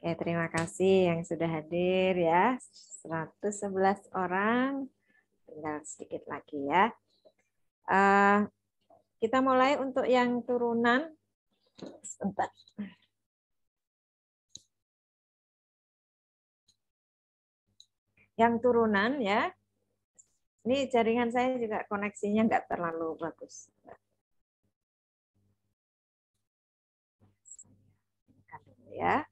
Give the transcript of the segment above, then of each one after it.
Oke, terima kasih yang sudah hadir ya. 111 orang. Tinggal sedikit lagi ya. Kita mulai untuk yang turunan. Sebentar. Yang turunan ya. Ini jaringan saya juga koneksinya nggak terlalu bagus. Ya.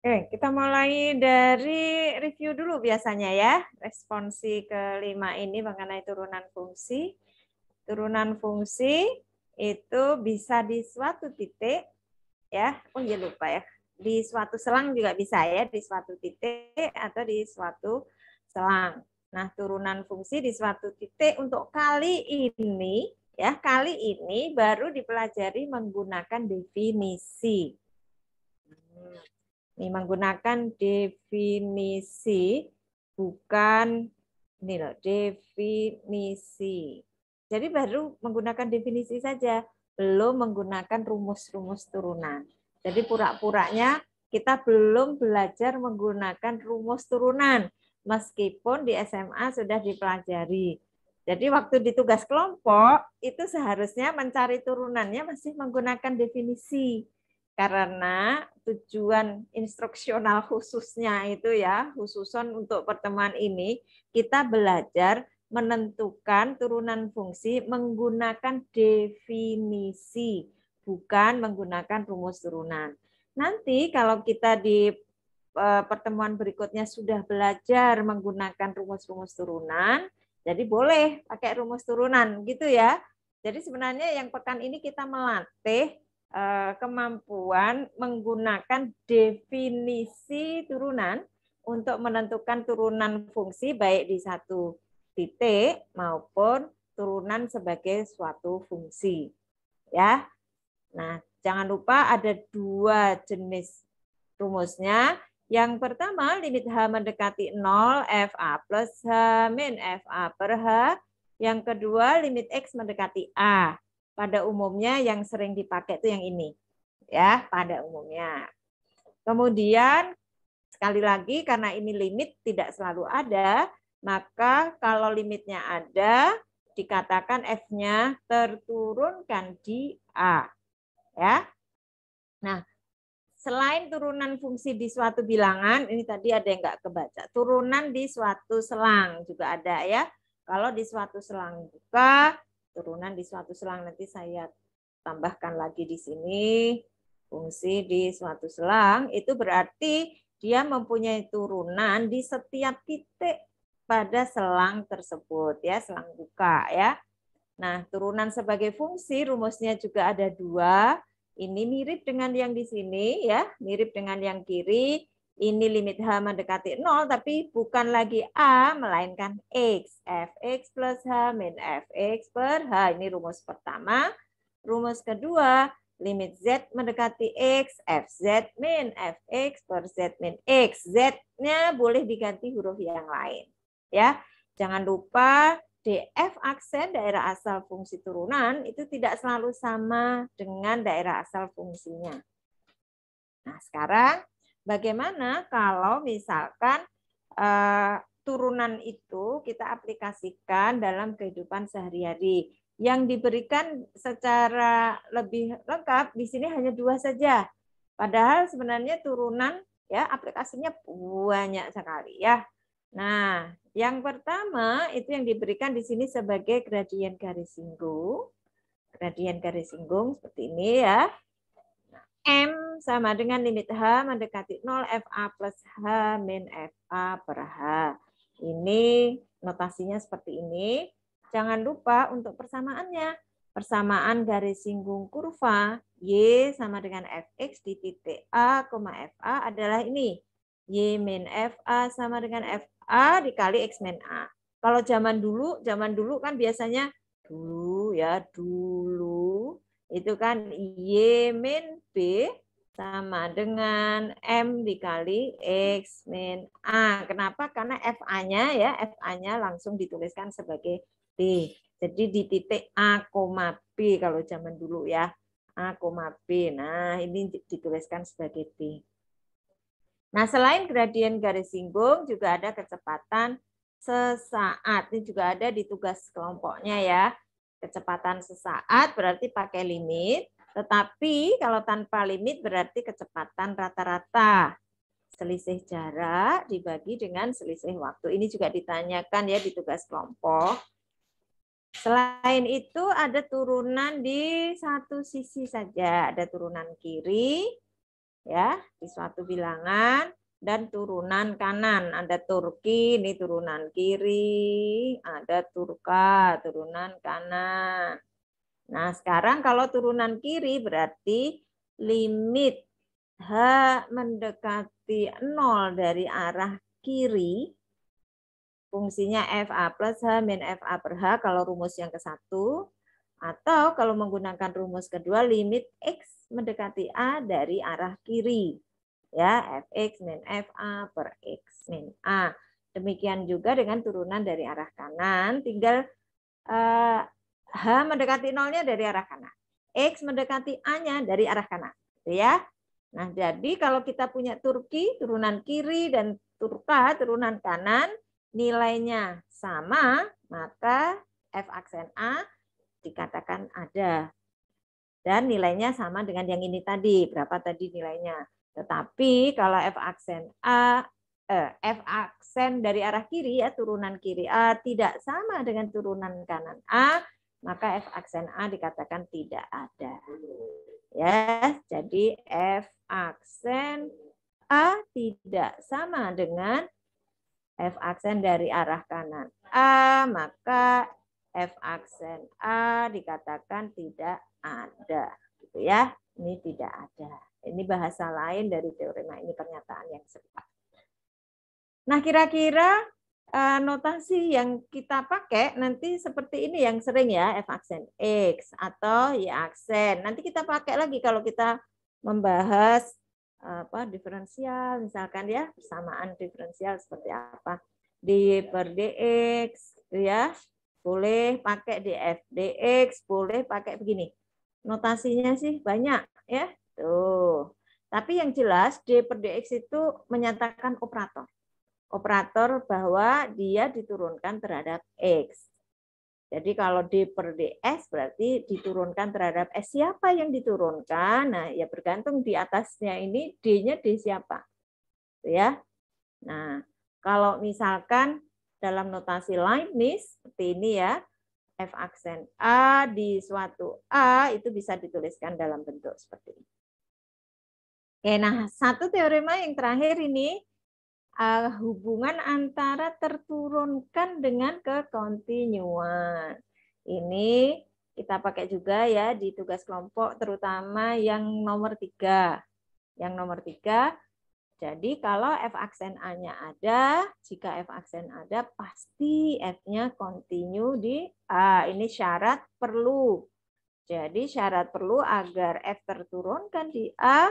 Oke, kita mulai dari review dulu biasanya ya. Responsi kelima ini mengenai turunan fungsi. Turunan fungsi itu bisa di suatu titik ya. Oh iya lupa ya. Di suatu selang juga bisa ya, di suatu titik atau di suatu selang. Nah, turunan fungsi di suatu titik untuk kali ini ya, kali ini baru dipelajari menggunakan definisi. Ini menggunakan definisi, bukan ini loh, definisi. Jadi baru menggunakan definisi saja, belum menggunakan rumus-rumus turunan. Jadi pura-puranya kita belum belajar menggunakan rumus turunan, meskipun di SMA sudah dipelajari. Jadi waktu di tugas kelompok, itu seharusnya mencari turunannya masih menggunakan definisi. Karena tujuan instruksional khususnya itu ya, khususon untuk pertemuan ini, kita belajar menentukan turunan fungsi menggunakan definisi, bukan menggunakan rumus turunan. Nanti kalau kita di pertemuan berikutnya sudah belajar menggunakan rumus-rumus turunan, jadi boleh pakai rumus turunan gitu ya. Jadi sebenarnya yang pekan ini kita melatih kemampuan menggunakan definisi turunan untuk menentukan turunan fungsi baik di satu titik maupun turunan sebagai suatu fungsi. Ya. Nah, jangan lupa ada dua jenis rumusnya. Yang pertama, limit H mendekati 0, FA plus H min FA per H. Yang kedua, limit X mendekati A. Pada umumnya yang sering dipakai itu yang ini. Ya, pada umumnya. Kemudian, sekali lagi, karena ini limit tidak selalu ada, maka kalau limitnya ada, dikatakan F-nya terturunkan di A. Ya. Nah, selain turunan fungsi di suatu bilangan, ini tadi ada yang nggak kebaca. Turunan di suatu selang juga ada ya. Kalau di suatu selang buka, turunan di suatu selang nanti saya tambahkan lagi di sini. Fungsi di suatu selang itu berarti dia mempunyai turunan di setiap titik pada selang tersebut ya, selang buka ya. Nah, turunan sebagai fungsi rumusnya juga ada dua. Ini mirip dengan yang di sini ya, mirip dengan yang kiri. Ini limit H mendekati 0, tapi bukan lagi A, melainkan X. Fx plus H min Fx per H. Ini rumus pertama. Rumus kedua, limit Z mendekati X, Fz min Fx per Z min X. Z-nya boleh diganti huruf yang lain. Ya, jangan lupa DF aksen daerah asal fungsi turunan itu tidak selalu sama dengan daerah asal fungsinya. Nah, sekarang bagaimana kalau misalkan turunan itu kita aplikasikan dalam kehidupan sehari-hari? Yang diberikan secara lebih lengkap di sini hanya dua saja. Padahal sebenarnya turunan ya aplikasinya banyak sekali ya. Nah, yang pertama itu yang diberikan di sini sebagai gradien garis singgung. Gradien garis singgung seperti ini ya. Nah, M sama dengan limit H mendekati 0 FA plus H min FA per H. Ini notasinya seperti ini. Jangan lupa untuk persamaannya. Persamaan garis singgung kurva Y sama dengan Fx di titik A, FA adalah ini. Y min FA sama dengan FA dikali X min A. Kalau zaman dulu kan biasanya dulu itu kan Y min B sama dengan M dikali X min A. Kenapa? Karena FA-nya langsung dituliskan sebagai B. Jadi di titik A, B kalau zaman dulu ya. A, B. Nah, ini dituliskan sebagai B. Nah, selain gradien garis singgung, juga ada kecepatan sesaat. Ini juga ada di tugas kelompoknya ya. Kecepatan sesaat berarti pakai limit, tetapi kalau tanpa limit berarti kecepatan rata-rata. Selisih jarak dibagi dengan selisih waktu. Ini juga ditanyakan ya di tugas kelompok. Selain itu ada turunan di satu sisi saja, ada turunan kiri ya di suatu bilangan dan turunan kanan. Ada Turki ini turunan kiri, ada Turka turunan kanan. Nah, sekarang kalau turunan kiri berarti limit H mendekati 0 dari arah kiri, fungsinya FA plus H min FA per H kalau rumus yang ke-1, atau kalau menggunakan rumus kedua, limit X mendekati A dari arah kiri. Ya, Fx min Fa per X min A. Demikian juga dengan turunan dari arah kanan, tinggal H mendekati 0-nya dari arah kanan. X mendekati A-nya dari arah kanan. Ya. Nah, jadi kalau kita punya Turki, turunan kiri, dan Turka, turunan kanan, nilainya sama, maka F aksen A dikatakan ada. Dan nilainya sama dengan yang ini tadi. Berapa tadi nilainya? Tetapi kalau F aksen dari arah kiri, ya turunan kiri A tidak sama dengan turunan kanan A, maka F aksen A dikatakan tidak ada. Ya, jadi F aksen A tidak sama dengan F aksen dari arah kanan A, maka F aksen A dikatakan tidak ada. Gitu ya. Ini tidak ada. Ini bahasa lain dari teorema ini, pernyataan yang serupa. Nah, kira-kira notasi yang kita pakai nanti seperti ini yang sering ya, F aksen X atau Y aksen. Nanti kita pakai lagi kalau kita membahas diferensial misalkan ya, persamaan diferensial seperti apa. D per dx ya. Boleh pakai df dx, boleh pakai begini. Notasinya sih banyak ya. Tuh. Tapi yang jelas D per dx itu menyatakan operator. Operator bahwa dia diturunkan terhadap X. Jadi kalau D per ds berarti diturunkan terhadap S. Siapa yang diturunkan? Nah, ya bergantung di atasnya ini D-nya D siapa. Ya. Nah, kalau misalkan dalam notasi Leibniz seperti ini ya, F aksen A di suatu A itu bisa dituliskan dalam bentuk seperti ini. Oke, nah satu teorema yang terakhir ini hubungan antara terturunkan dengan kekontinuan. Ini kita pakai juga ya di tugas kelompok, terutama yang nomor 3. Yang nomor 3, jadi kalau F aksen A-nya ada, jika F aksen ada, pasti F-nya kontinu di A. Ini syarat perlu. Jadi syarat perlu agar F terturunkan di A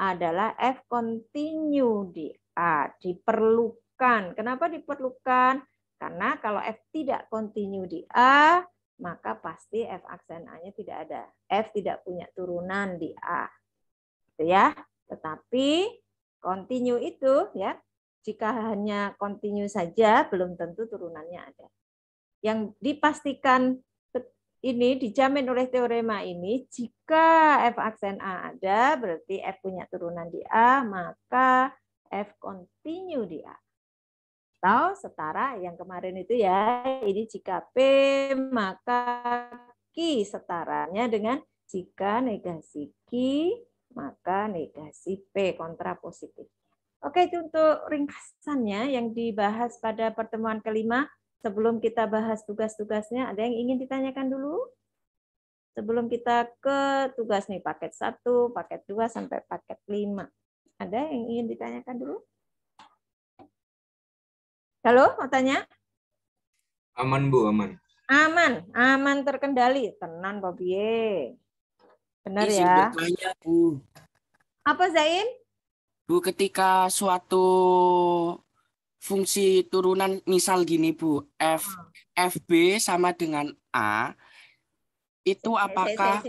adalah F kontinu di A. Diperlukan. Kenapa diperlukan? Karena kalau F tidak kontinu di A, maka pasti F aksen A-nya tidak ada. F tidak punya turunan di A. Gitu ya. Tetapi kontinu itu ya, jika hanya kontinu saja belum tentu turunannya ada. Yang dipastikan ini dijamin oleh teorema ini, jika F aksen A ada, berarti F punya turunan di A, maka F kontinu di A. Atau setara yang kemarin itu ya, ini jika P, maka Q setaranya dengan jika negasi Q, maka negasi P, kontrapositif. Oke, itu untuk ringkasannya yang dibahas pada pertemuan kelima. Sebelum kita bahas tugas-tugasnya, ada yang ingin ditanyakan dulu? Sebelum kita ke tugas nih, paket 1, paket 2, sampai paket 5. Ada yang ingin ditanyakan dulu? Halo, mau tanya? Aman, Bu, aman. Aman terkendali. Tenan, Pak Biye. Benar Izin ya? bertanya, Bu. Apa, Zain? Bu, ketika suatu fungsi turunan, misal gini, Bu, FB sama dengan A, Itu apakah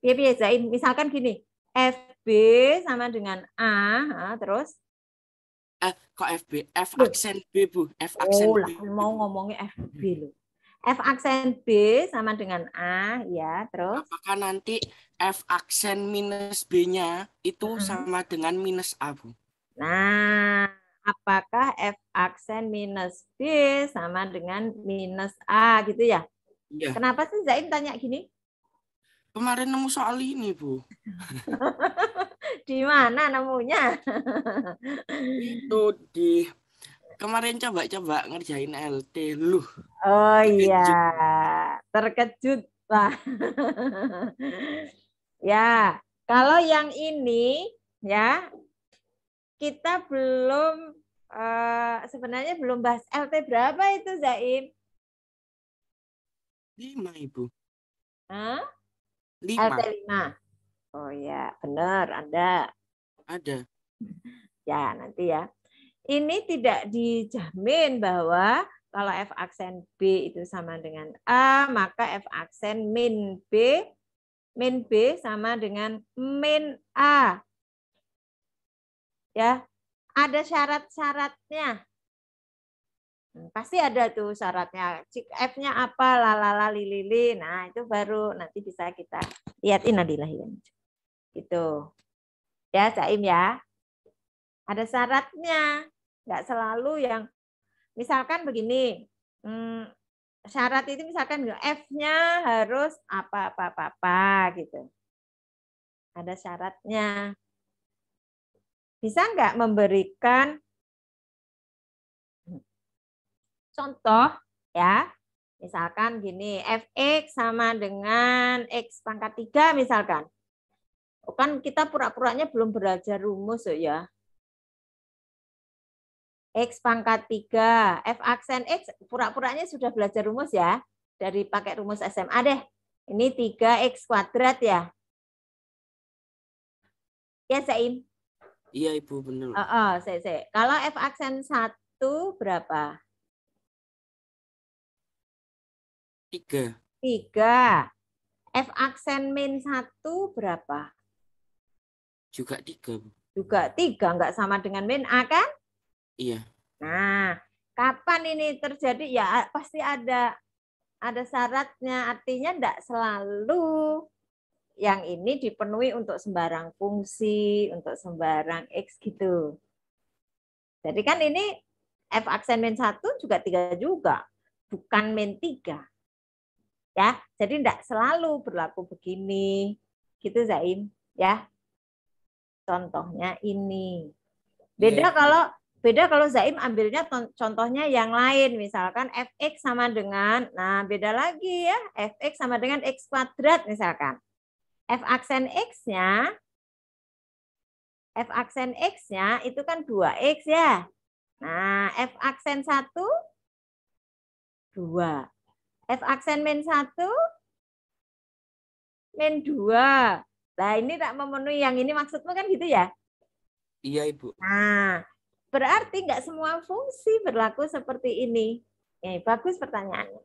Piye, Zain. Misalkan gini, FB sama dengan A, terus kok FB? F aksen B, Bu. F aksen lah, B. mau ngomongnya FB loh. F aksen B sama dengan A, ya, terus Apakah nanti F aksen minus B-nya itu sama dengan minus A, Bu? Nah, apakah F aksen minus B sama dengan minus A gitu ya? Iya. Kenapa sih Zain tanya gini? Kemarin nemu soal ini, Bu. Di mana nemunya? Itu di kemarin coba-coba ngerjain LT. Loh, Oh iya, terkejut. terkejut lah. Ya, kalau yang ini ya kita belum sebenarnya belum bahas LT berapa itu Zain? 5, Ibu. Hah? 5. LT 5. Oh ya, benar Anda. Ada. Ya, nanti ya. Ini tidak dijamin bahwa kalau F aksen B itu sama dengan A, maka F aksen min B sama dengan min A. Ya, ada syarat-syaratnya. Pasti ada tuh syaratnya. F-nya apa, lalala lilili. Nah, itu baru nanti bisa kita lihat innalillahi. Itu. Ya, Caim ya. Ada syaratnya. Enggak selalu yang misalkan begini. Syarat itu misalkan F-nya harus apa gitu. Ada syaratnya. Bisa enggak memberikan contoh ya, misalkan gini, fx sama dengan x pangkat 3 misalkan. Kan kita pura-puranya belum belajar rumus ya. X pangkat 3, f aksen x pura-puranya sudah belajar rumus ya. Dari pakai rumus SMA deh. Ini 3x kuadrat ya. Ya, Zain? Iya, Ibu, benar. Kalau f aksen 1 berapa? 3. 3. F aksen min 1 berapa? Juga 3, Bu. Juga 3, enggak sama dengan min A kan? Iya. Nah, kapan ini terjadi? Ya pasti ada syaratnya. Artinya enggak selalu yang ini dipenuhi untuk sembarang fungsi, untuk sembarang X gitu. Jadi kan ini F aksen min 1 juga 3 juga. Bukan min 3. Ya, jadi enggak selalu berlaku begini. Gitu Zaim, ya. Contohnya ini. Beda kalau Zaim ambilnya contohnya yang lain, misalkan fx sama dengan, nah beda lagi ya, fx sama dengan x kuadrat misalkan. F aksen x-nya itu kan 2x ya. Nah, F aksen 1 2. F aksen min 1 min 2. Nah, ini tak memenuhi yang ini maksudmu kan gitu ya? Iya, Ibu. Nah, berarti nggak semua fungsi berlaku seperti ini. Bagus pertanyaannya.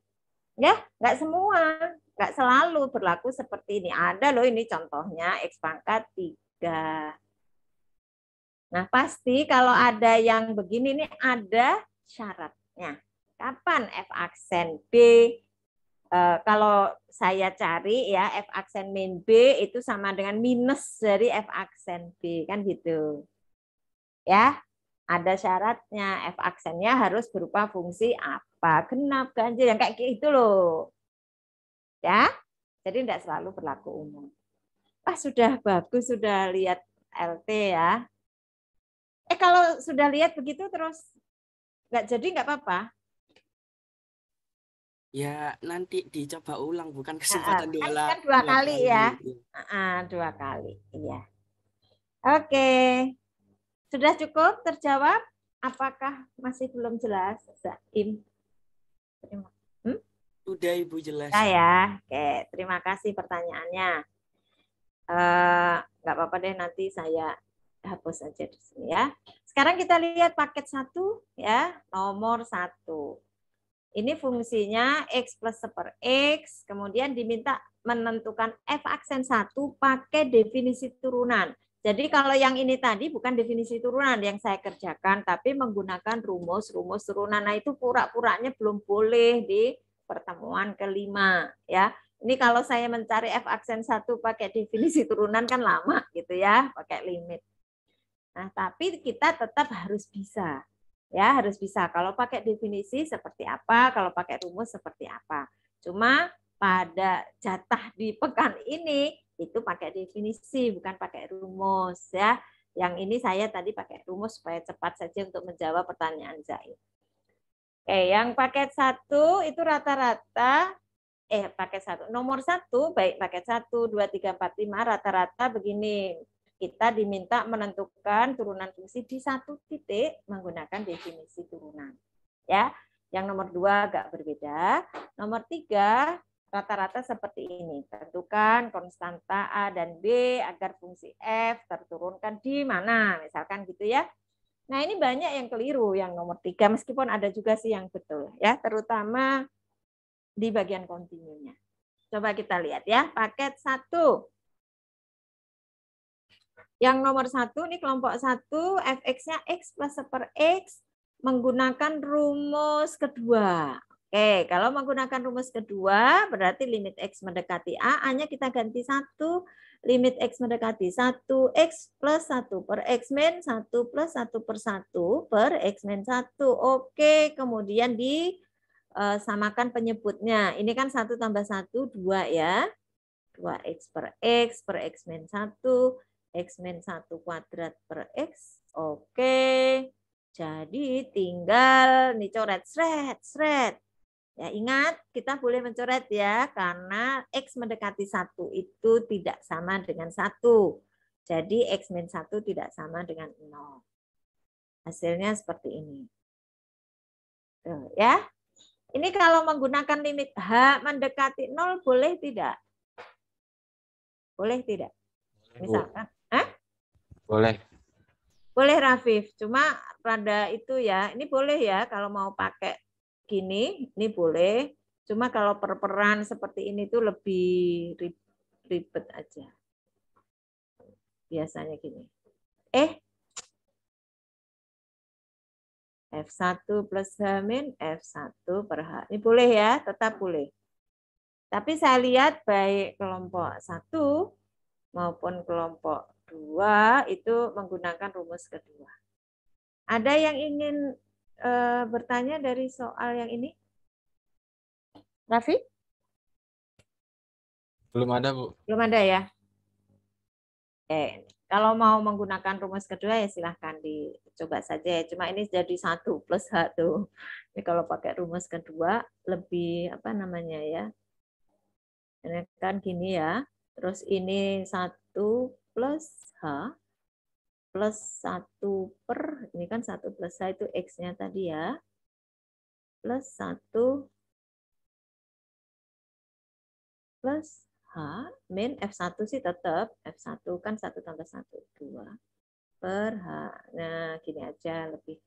Ya, nggak semua, nggak selalu berlaku seperti ini. Ada loh ini contohnya X pangkat 3. Nah, pasti kalau ada yang begini ini ada syaratnya. Kapan F aksen B? Kalau saya cari ya F aksen min B itu sama dengan minus dari F aksen B kan gitu. Ya, ada syaratnya. F aksennya harus berupa fungsi apa? Genap, ganjil, yang kayak gitu loh. Ya, jadi tidak selalu berlaku umum. Sudah bagus, sudah lihat LT ya. Kalau sudah lihat begitu terus nggak jadi nggak apa-apa. Ya, nanti dicoba ulang, bukan kesempatan Kan 2 kali ya. 2 kali, iya. Oke. Sudah cukup terjawab? Apakah masih belum jelas, Zaim? Sudah, Ibu, jelas. Ya. Oke, terima kasih pertanyaannya. Nggak apa-apa deh, nanti saya hapus aja di sini ya. Sekarang kita lihat paket 1 ya, nomor 1. Ini fungsinya X plus 1/X, kemudian diminta menentukan F aksen 1 pakai definisi turunan. Jadi kalau yang ini tadi bukan definisi turunan yang saya kerjakan, tapi menggunakan rumus-rumus turunan. Nah itu pura-puranya belum boleh di pertemuan kelima. Ya. Ini kalau saya mencari F aksen 1 pakai definisi turunan kan lama gitu ya, pakai limit. Nah tapi kita tetap harus bisa. Ya, harus bisa. Kalau pakai definisi seperti apa, kalau pakai rumus seperti apa. Cuma pada jatah di pekan ini itu pakai definisi, bukan pakai rumus ya. Yang ini saya tadi pakai rumus supaya cepat saja untuk menjawab pertanyaan Zaid. Oke, yang paket 1 itu rata-rata paket 1. Nomor 1 baik paket 1, 2, 3, 4, 5 rata-rata begini. Kita diminta menentukan turunan fungsi di satu titik menggunakan definisi turunan. Ya, yang nomor 2 agak berbeda. Nomor 3 rata-rata seperti ini. Tentukan konstanta A dan B agar fungsi F terturunkan di mana, misalkan gitu ya. Nah, ini banyak yang keliru yang nomor 3 meskipun ada juga sih yang betul ya, terutama di bagian kontinunya. Coba kita lihat ya, paket 1. Yang nomor 1, ini kelompok 1, fx-nya x plus 1/x menggunakan rumus kedua. Oke, kalau menggunakan rumus kedua, berarti limit x mendekati A, A-nya kita ganti 1, limit x mendekati 1, x plus 1 per x min 1 plus 1 per 1 per x min 1. Oke, kemudian disamakan penyebutnya. Ini kan 1 tambah 1, 2 ya. 2x per x min 1, x min 1 kuadrat per x. Oke. Jadi tinggal dicoret sret. Ya, ingat kita boleh mencoret ya karena x mendekati 1 itu tidak sama dengan 1. Jadi x min 1 tidak sama dengan 0. Hasilnya seperti ini. Tuh, ya. Ini kalau menggunakan limit H mendekati 0 boleh tidak? Boleh tidak? Misalkan, Boleh. Boleh Rafif, cuma rada itu ya, ini boleh ya kalau mau pakai gini, ini boleh. Cuma kalau perperan seperti ini tuh lebih ribet aja. Biasanya gini. F1 plus H min F1 per H. Ini boleh ya, tetap boleh. Tapi saya lihat baik kelompok 1 maupun kelompok 2 itu menggunakan rumus kedua. Ada yang ingin bertanya dari soal yang ini? Raffi? Belum ada, Bu. Belum ada ya? Kalau mau menggunakan rumus kedua ya silahkan dicoba saja. Cuma ini jadi 1 plus H tuh. Ini kalau pakai rumus kedua lebih apa namanya ya? Ini kan gini ya. Terus ini 1 plus H plus 1 per, ini kan 1 plus H itu X-nya tadi ya. Plus 1 plus H min F1 sih tetap. F1 kan 1 tambah 1, 2 per H. Nah, gini aja lebih.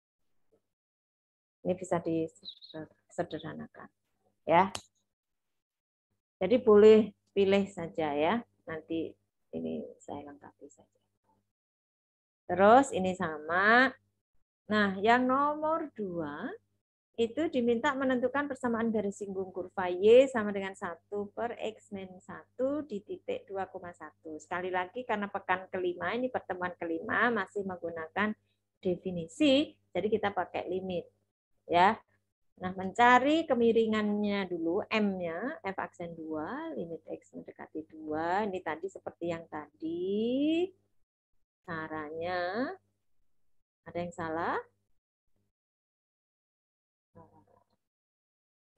Ini bisa disederhanakan. Ya. Jadi boleh pilih saja ya. Nanti ini saya lengkapi saja. Terus ini sama. Nah, yang nomor 2 itu diminta menentukan persamaan garis singgung kurva Y sama dengan 1 per X min 1 di titik 2,1. Sekali lagi karena pekan kelima, ini pertemuan kelima masih menggunakan definisi, jadi kita pakai limit. Ya. Nah, mencari kemiringannya dulu, M-nya, F aksen 2, limit X mendekati 2. Ini tadi seperti yang tadi. Caranya, ada yang salah?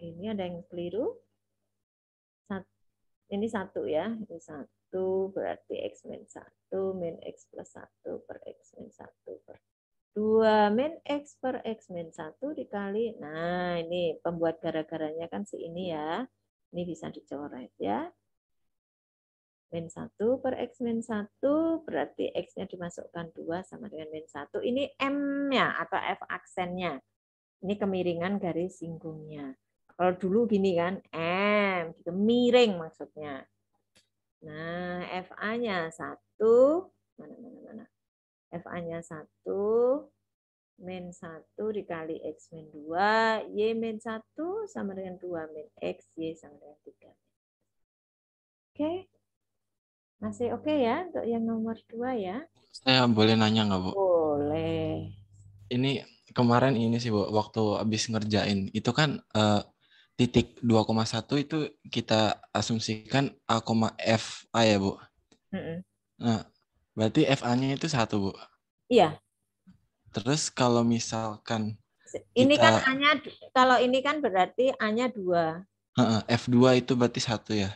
Ini ada yang keliru. Ini 1 ya. Ini 1 berarti X min 1 min X plus 1 per X min 1 per 2 min X per X min 1 dikali. Nah, ini pembuat gara-garanya kan si ini ya. Ini bisa dicoret ya. Min 1 per X min 1 berarti X-nya dimasukkan 2 sama dengan min 1. Ini M-nya atau F aksennya. Ini kemiringan garis singgungnya. Kalau dulu gini kan, M, gitu, miring maksudnya. Nah, FA-nya 1, mana. FA-nya 1, min 1 dikali X min 2, Y min 1 sama dengan 2 min X, Y sama dengan 3. Oke, masih oke ya untuk yang nomor 2 ya? Saya boleh nanya nggak, Bu? Boleh. Ini kemarin ini sih, Bu, waktu habis ngerjain itu kan titik 2,1 itu kita asumsikan A, F A ya, Bu. Mm-mm. Nah, berarti FA-nya itu 1, Bu. Iya, Terus kalau misalkan ini kan kita A-nya, kalau ini kan berarti A-nya 2. F2 itu berarti 1 ya.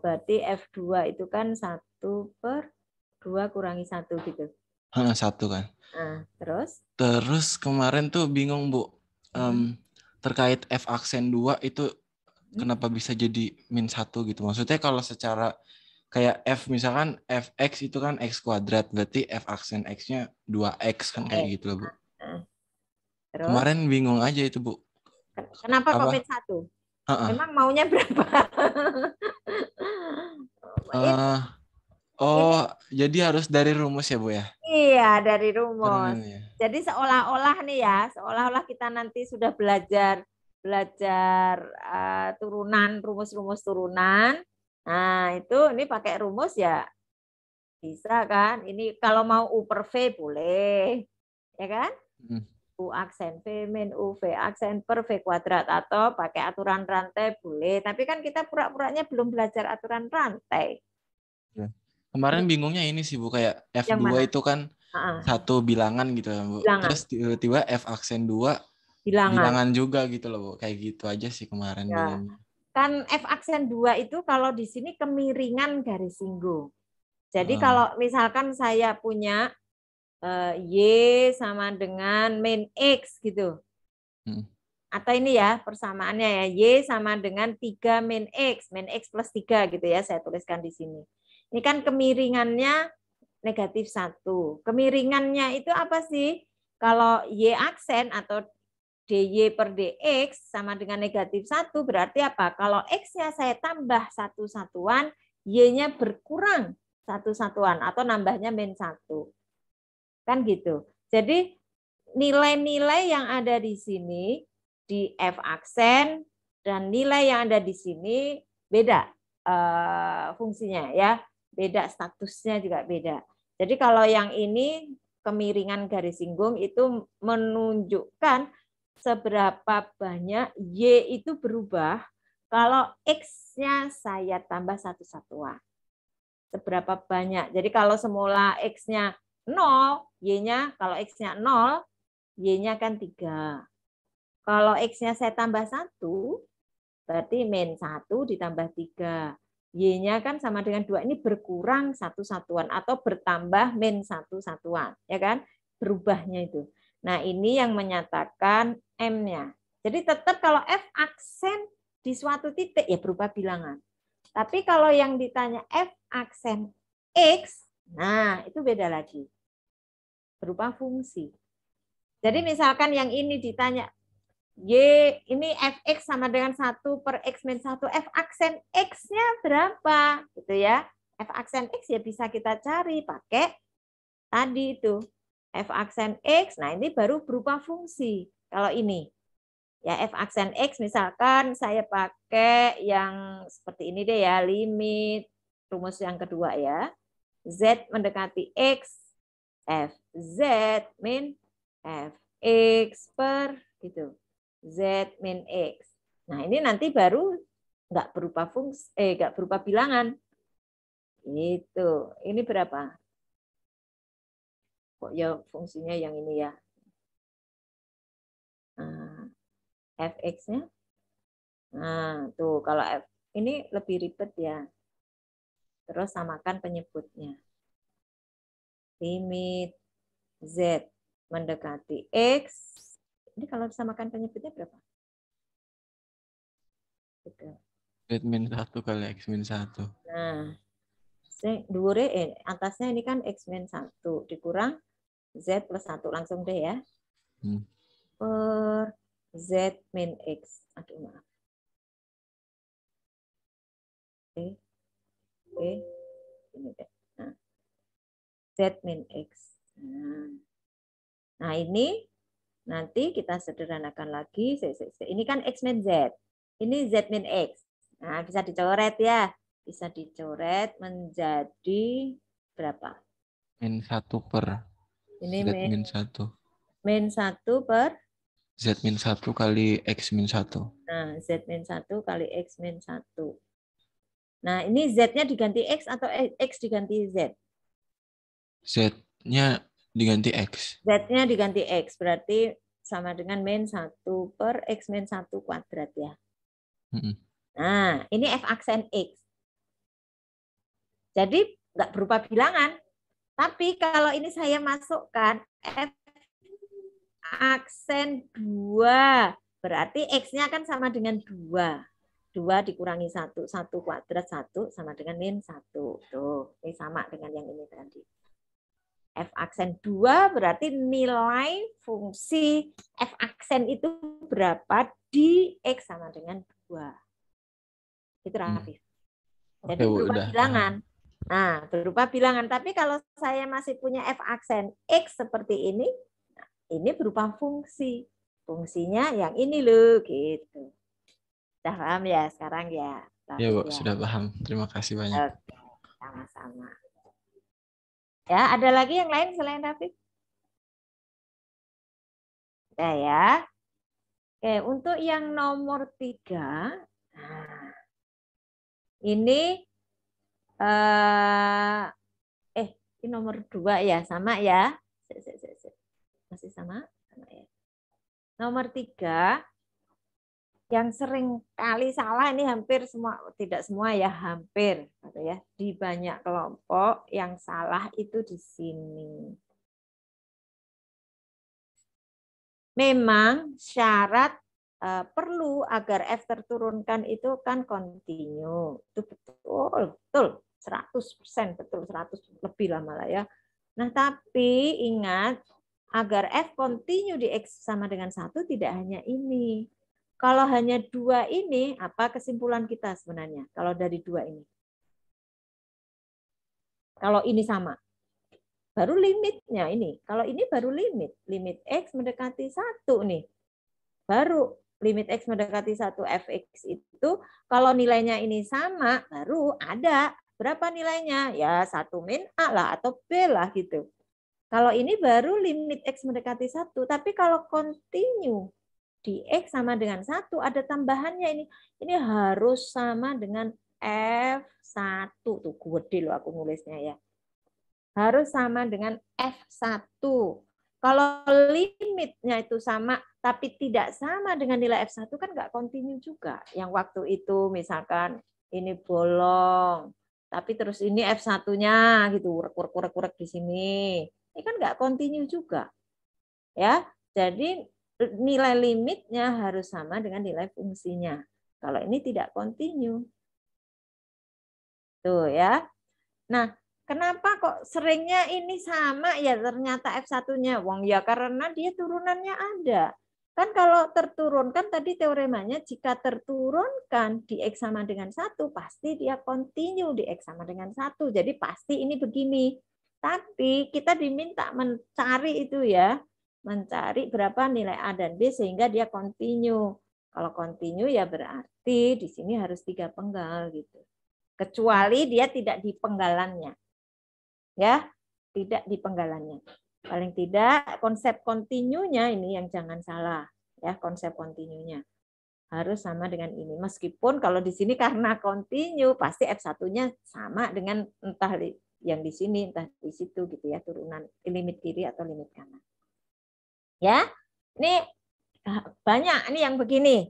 Berarti F2 itu kan 1/2 kurangi 1 gitu. 1 kan. Nah, terus? Terus kemarin tuh bingung, Bu. Terkait F aksen 2 itu kenapa bisa jadi min 1 gitu. Maksudnya kalau secara kayak F misalkan Fx itu kan X kuadrat. Berarti F aksen X-nya 2X kan kayak gitu loh, Bu. Nah, terus? Kemarin bingung aja itu, Bu. Kenapa kok Apa? min 1? Emang maunya berapa? Ini Jadi harus dari rumus ya, Bu ya? iya dari rumus. Ya. Jadi seolah-olah nih ya, seolah-olah kita nanti sudah belajar turunan, rumus-rumus turunan. Nah, itu ini pakai rumus ya bisa kan? Ini kalau mau U per V boleh. Ya kan? U aksen V min U V aksen per V kuadrat atau pakai aturan rantai boleh. Tapi kan kita pura-puranya belum belajar aturan rantai. Kemarin bingungnya ini sih, Bu, kayak Yang F2 mana? itu kan satu bilangan gitu, Bu. Bilangan. Terus tiba-tiba F aksen 2 bilangan juga gitu loh, Bu. Kayak gitu aja sih kemarin Ya. bingungnya. Kan F aksen 2 itu kalau di sini kemiringan garis singgung. Jadi kalau misalkan saya punya Y sama dengan min X gitu. Atau ini ya persamaannya ya, Y sama dengan 3 min X plus 3 gitu ya, saya tuliskan di sini. Ini kan kemiringannya negatif 1. Kemiringannya itu apa sih? Kalau Y aksen atau dy per dx sama dengan negatif 1 berarti apa? Kalau x-nya saya tambah satu satuan, y-nya berkurang satu satuan atau nambahnya min 1. Kan gitu. Jadi nilai-nilai yang ada di sini di F aksen dan nilai yang ada di sini beda fungsinya ya. Beda statusnya juga beda. Jadi kalau yang ini kemiringan garis singgung itu menunjukkan seberapa banyak Y itu berubah kalau X-nya saya tambah satu satuan. Seberapa banyak. Jadi kalau semula X-nya 0, Y-nya kalau X-nya 0, Y-nya kan 3. Kalau X-nya saya tambah 1, berarti min 1 ditambah 3. Y-nya kan sama dengan 2, ini berkurang satu satuan atau bertambah min satu satuan. Ya kan? Berubahnya itu. Nah, ini yang menyatakan M-nya. Jadi tetap kalau F aksen di suatu titik ya berubah bilangan. Tapi kalau yang ditanya F aksen X, nah itu beda lagi. Berupa fungsi. Jadi misalkan yang ini ditanya Y ini Fx sama dengan 1 per X min 1. F aksen X-nya berapa? Gitu ya. F aksen X ya bisa kita cari pakai tadi itu. F aksen X, nah ini baru berupa fungsi. Kalau ini. Ya F aksen X misalkan saya pakai yang seperti ini deh ya. Limit rumus yang kedua ya. Z mendekati X. Fz min Fx per gitu. Z min X. Nah, ini nanti baru nggak berupa fungsi, nggak berupa bilangan. Itu. Ini berapa? Kok ya fungsinya yang ini ya? Nah, Fx-nya. Nah, tuh kalau F ini lebih ribet ya. Terus samakan penyebutnya. Limit Z mendekati X. Ini kalau disamakan penyebutnya berapa? Z min 1 kali X min 1. Nah, atasnya ini kan X min 1 dikurang Z plus 1 langsung deh ya. Per Z min X. Aduh maaf. Ini deh. Nah, Z min X. Nah, ini nanti kita sederhanakan lagi. Ini kan X min Z. Ini Z min X. Nah, bisa dicoret ya. Bisa dicoret menjadi berapa? Min 1 per Ini Z min 1. Min 1 per? Z min 1 kali X min 1. Nah, Z min 1 kali X min 1. Nah, ini Z-nya diganti X atau X diganti Z? Z-nya diganti X. Z-nya diganti X, berarti sama dengan min 1 per X min 1 kuadrat ya. Nah, ini F aksen X. Jadi nggak berupa bilangan. Tapi kalau ini saya masukkan F aksen 2, berarti X-nya kan sama dengan 2. 2 dikurangi 1, 1 kuadrat 1 sama dengan min 1. Tuh, ini sama dengan yang ini tadi. F aksen 2 berarti nilai fungsi F aksen itu berapa di X sama dengan 2. Itu Rafif. Jadi berupa bilangan. Nah, berupa bilangan. Tapi kalau saya masih punya F aksen X seperti ini berupa fungsi. Fungsinya yang ini loh, gitu. Sudah paham ya sekarang ya? Ya, Bu, sudah paham. Terima kasih banyak. Oke, sama-sama. Ya, ada lagi yang lain selain Rafif? Ya. Oke, untuk yang nomor 3, nah, ini ini nomor 2 ya, sama ya? Masih sama ya. Nomor 3, yang sering kali salah ini hampir semua, tidak semua ya, hampir gitu ya. Di banyak kelompok yang salah itu di sini. Memang syarat perlu agar F terturunkan itu kan kontinu. Itu betul. 100% betul, 100 lebih lah malah ya. Nah, tapi ingat agar F kontinu di X sama dengan 1 tidak hanya ini. Kalau hanya 2 ini, apa kesimpulan kita sebenarnya? Kalau dari 2 ini. Kalau ini sama. Baru limitnya ini. Kalau ini baru limit. Limit X mendekati 1 nih. Baru limit X mendekati 1 Fx itu, kalau nilainya ini sama, baru ada. Berapa nilainya? Ya 1 min A lah atau B lah gitu. Kalau ini baru limit X mendekati 1. Tapi kalau continue di X sama dengan 1, ada tambahannya ini. Ini harus sama dengan F1. Tuh, gede loh aku nulisnya ya. Harus sama dengan F1. Kalau limitnya itu sama, tapi tidak sama dengan nilai F1, kan nggak continue juga. Yang waktu itu misalkan ini bolong, tapi terus ini F1-nya gitu, kurek di sini. Ini kan nggak continue juga. Ya, jadi nilai limitnya harus sama dengan nilai fungsinya. Kalau ini tidak continue. Tuh ya. Nah, kenapa kok seringnya ini sama ya ternyata F1-nya? Wong ya karena dia turunannya ada. Kan kalau terturunkan tadi teoremanya jika terturunkan di X sama dengan 1, pasti dia continue di X sama dengan 1. Jadi pasti ini begini. Tapi kita diminta mencari itu ya. Mencari berapa nilai A dan B sehingga dia continue. Kalau continue ya berarti di sini harus 3 penggal gitu. Kecuali dia tidak di penggalannya. Ya, tidak di penggalannya. Paling tidak konsep continue-nya ini yang jangan salah ya, konsep continue-nya harus sama dengan ini. Meskipun kalau di sini karena continue pasti F1-nya sama dengan entah yang di sini entah di situ gitu ya, turunan limit kiri atau limit kanan. Ya, ini banyak ini yang begini.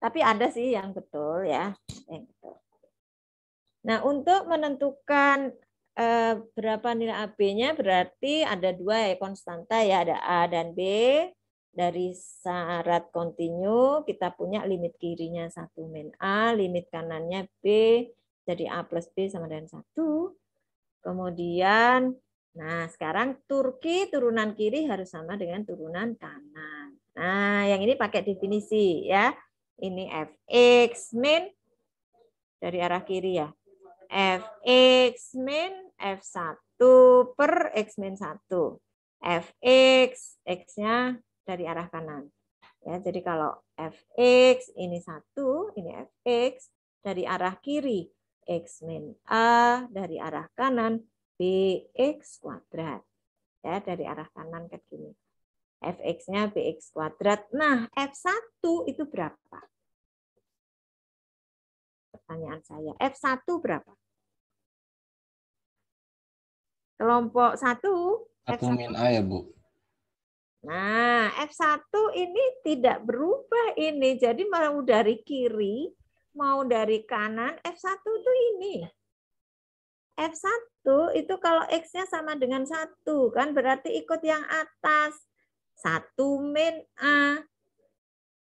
Tapi ada sih yang betul ya. Nah, untuk menentukan berapa nilai AB-nya berarti ada 2 ya konstanta ya, ada A dan B. Dari syarat kontinu kita punya limit kirinya 1 min A, limit kanannya B, jadi A plus B sama dengan 1. Kemudian nah, sekarang Turki turunan kiri harus sama dengan turunan kanan. Nah, yang ini pakai definisi ya. Ini Fx min dari arah kiri ya. Fx min F1 per X min 1. Fx, X-nya dari arah kanan. Ya, jadi kalau Fx ini 1, ini Fx dari arah kiri. X min A dari arah kanan, Bx kuadrat. Ya, dari arah kanan ke sini. Fx-nya Bx kuadrat. Nah, F1 itu berapa? Pertanyaan saya. F1 berapa? Kelompok 1. 1 min A ya, Bu? Nah, F1 ini tidak berubah ini. Jadi mau dari kiri, mau dari kanan, F1 itu ini. F1 itu kalau X-nya sama dengan 1, kan berarti ikut yang atas. 1 min A.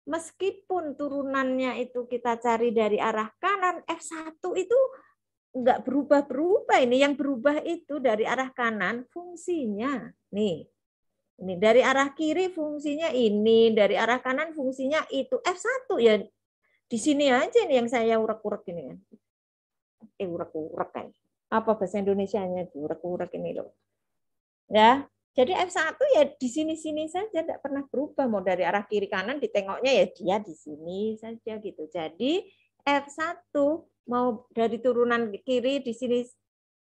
Meskipun turunannya itu kita cari dari arah kanan, F1 itu enggak berubah-berubah. Ini yang berubah itu dari arah kanan fungsinya. Nih. Ini dari arah kiri fungsinya ini, dari arah kanan fungsinya itu. F1 ya di sini aja nih yang saya urek-urek ini kan. Urek-urek kan. Apa bahasa Indonesianya urek-urek ini loh. Ya, jadi F1 ya di sini-sini saja, tidak pernah berubah. Mau dari arah kiri kanan ditengoknya ya dia di sini saja gitu. Jadi F1 mau dari turunan kiri di sini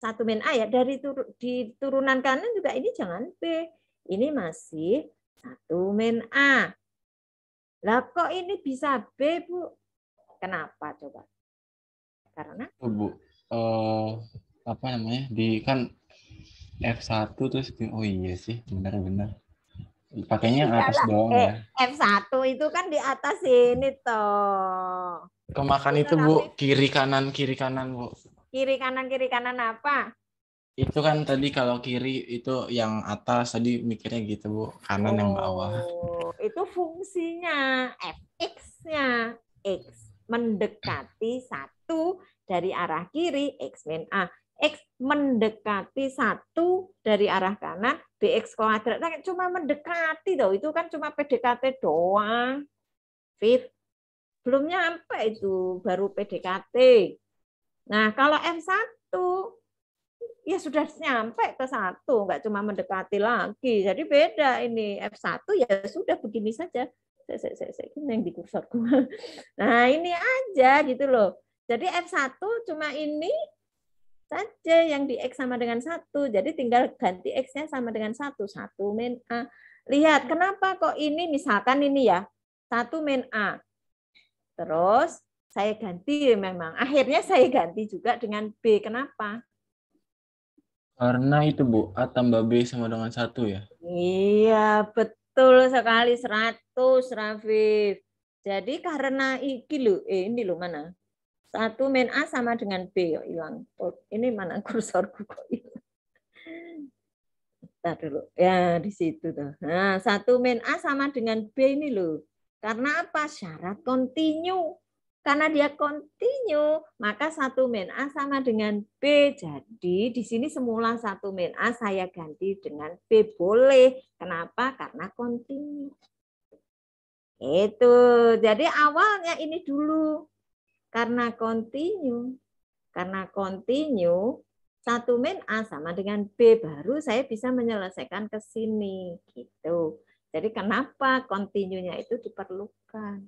1 min A ya, dari di turunan kanan juga ini jangan B. Ini masih 1 min A. Lah kok ini bisa B, Bu? Kenapa coba? Karena Bu, apa namanya? Di kan F1 terus oh iya sih, benar-benar. Pakainya yang atas doang ya. F1 itu kan di atas ini toh. Kemakan itu, Bu, kiri kanan, Bu. Kiri kanan apa? Itu kan tadi kalau kiri itu yang atas, tadi mikirnya gitu, Bu. Kanan yang bawah. Itu fungsinya Fx-nya. X mendekati 1 dari arah kiri, X min A. X mendekati 1 dari arah kanan, Bx kuadrat. Nah, cuma mendekati toh. Itu kan cuma PDKT doang. Fit. Belum nyampe itu, baru PDKT. Nah, kalau F1 ya sudah nyampe ke 1, nggak cuma mendekati lagi. Jadi beda ini. F1 ya sudah begini saja. Ini yang di kursorku. Nah, ini aja gitu loh. Jadi F1 cuma ini saja yang di X sama dengan 1. Jadi tinggal ganti X-nya sama dengan 1. 1 min A. Lihat, kenapa kok ini misalkan ini ya. 1 min A. Terus saya ganti memang. Akhirnya saya ganti juga dengan B. Kenapa? Karena itu, Bu, A tambah B sama dengan 1 ya? Iya, betul sekali. 100, Rafif. Jadi karena ini loh mana? 1 min A sama dengan B. Yuk, hilang. Ini mana kursorku kok hilang. Bentar dulu. Ya, di situ tuh. Nah, 1 min A sama dengan B ini loh. Karena apa? Syarat kontinu. Karena dia kontinu, maka 1 min A sama dengan B. Jadi di sini semula 1 min A saya ganti dengan B. Boleh. Kenapa? Karena kontinu. Itu. Jadi awalnya ini dulu. Karena kontinu. Karena kontinu, 1 min A sama dengan B. Baru saya bisa menyelesaikan ke sini. Gitu. Jadi kenapa kontinunya itu diperlukan.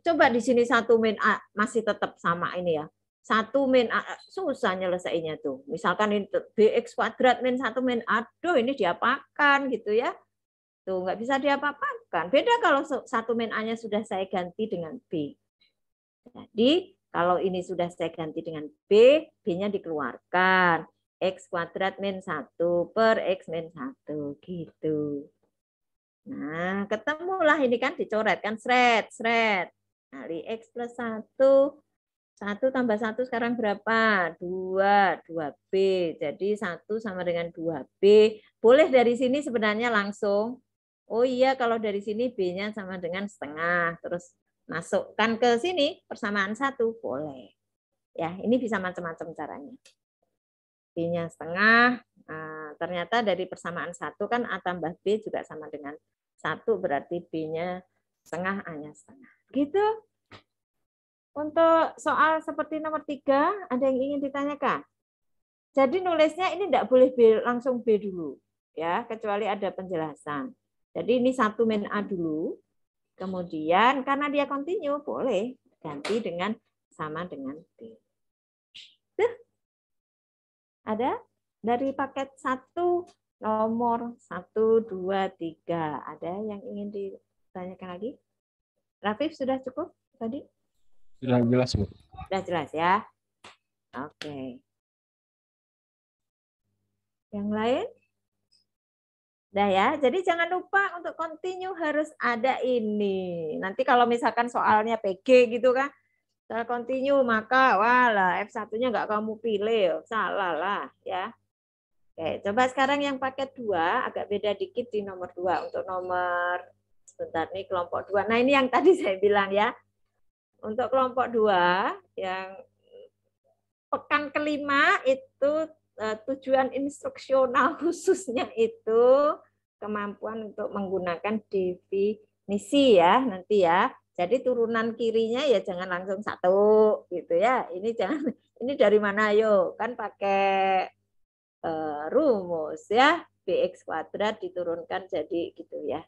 Coba di sini 1 min A masih tetap sama ini ya. 1 min A susah nyelesainnya tuh. Misalkan ini Bx kuadrat min 1 min A. Aduh ini diapakan gitu ya. Tuh nggak bisa diapa-apakan. Beda kalau 1 min A-nya sudah saya ganti dengan B. Jadi kalau ini sudah saya ganti dengan B, B-nya dikeluarkan. X kuadrat min 1 per X min 1 gitu. Nah, ketemulah ini kan dicoret kan sret. Kali X plus 1. 1 tambah 1 sekarang berapa? 2. 2B. Jadi 1 sama dengan 2B. Boleh dari sini sebenarnya langsung. Oh iya, kalau dari sini B-nya sama dengan setengah. Terus masukkan ke sini persamaan 1. Boleh. Ya, ini bisa macam-macam caranya. B-nya setengah. Nah, ternyata dari persamaan 1 kan A tambah B juga sama dengan 1. Berarti B-nya setengah, A-nya setengah. Gitu. Untuk soal seperti nomor 3, ada yang ingin ditanyakan? Jadi nulisnya ini tidak boleh langsung B dulu, ya, kecuali ada penjelasan. Jadi ini 1 min A dulu, kemudian karena dia continue, boleh ganti dengan sama dengan B. Tuh. Ada dari paket 1, nomor 1, 2, 3. Ada yang ingin ditanyakan lagi? Rafif sudah cukup tadi? Sudah jelas, Bu. Sudah jelas ya? Oke. Yang lain? Udah ya, jadi jangan lupa untuk continue harus ada ini. Nanti kalau misalkan soalnya PG gitu kan, soal continue maka walah F1-nya nggak kamu pilih, salah lah ya. Oke, coba sekarang yang paket 2 agak beda dikit di nomor 2. Untuk nomor sebentar nih kelompok 2. Nah, ini yang tadi saya bilang ya. Untuk kelompok 2 yang pekan kelima itu tujuan instruksional khususnya itu kemampuan untuk menggunakan definisi ya nanti ya. Jadi turunan kirinya ya jangan langsung 1 gitu ya. Ini jangan ini dari mana yo? Kan pakai rumus ya. Bx kuadrat diturunkan jadi gitu ya.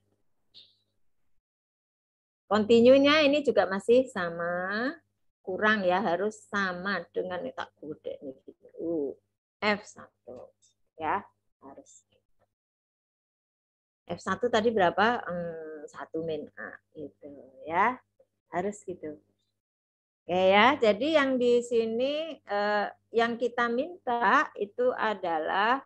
Continue-nya ini juga masih sama, kurang ya, harus sama dengan tak kode gitu. F1 ya, harus. F1 tadi berapa? 1 min A gitu ya. Harus gitu. Oke ya, jadi yang di sini yang kita minta itu adalah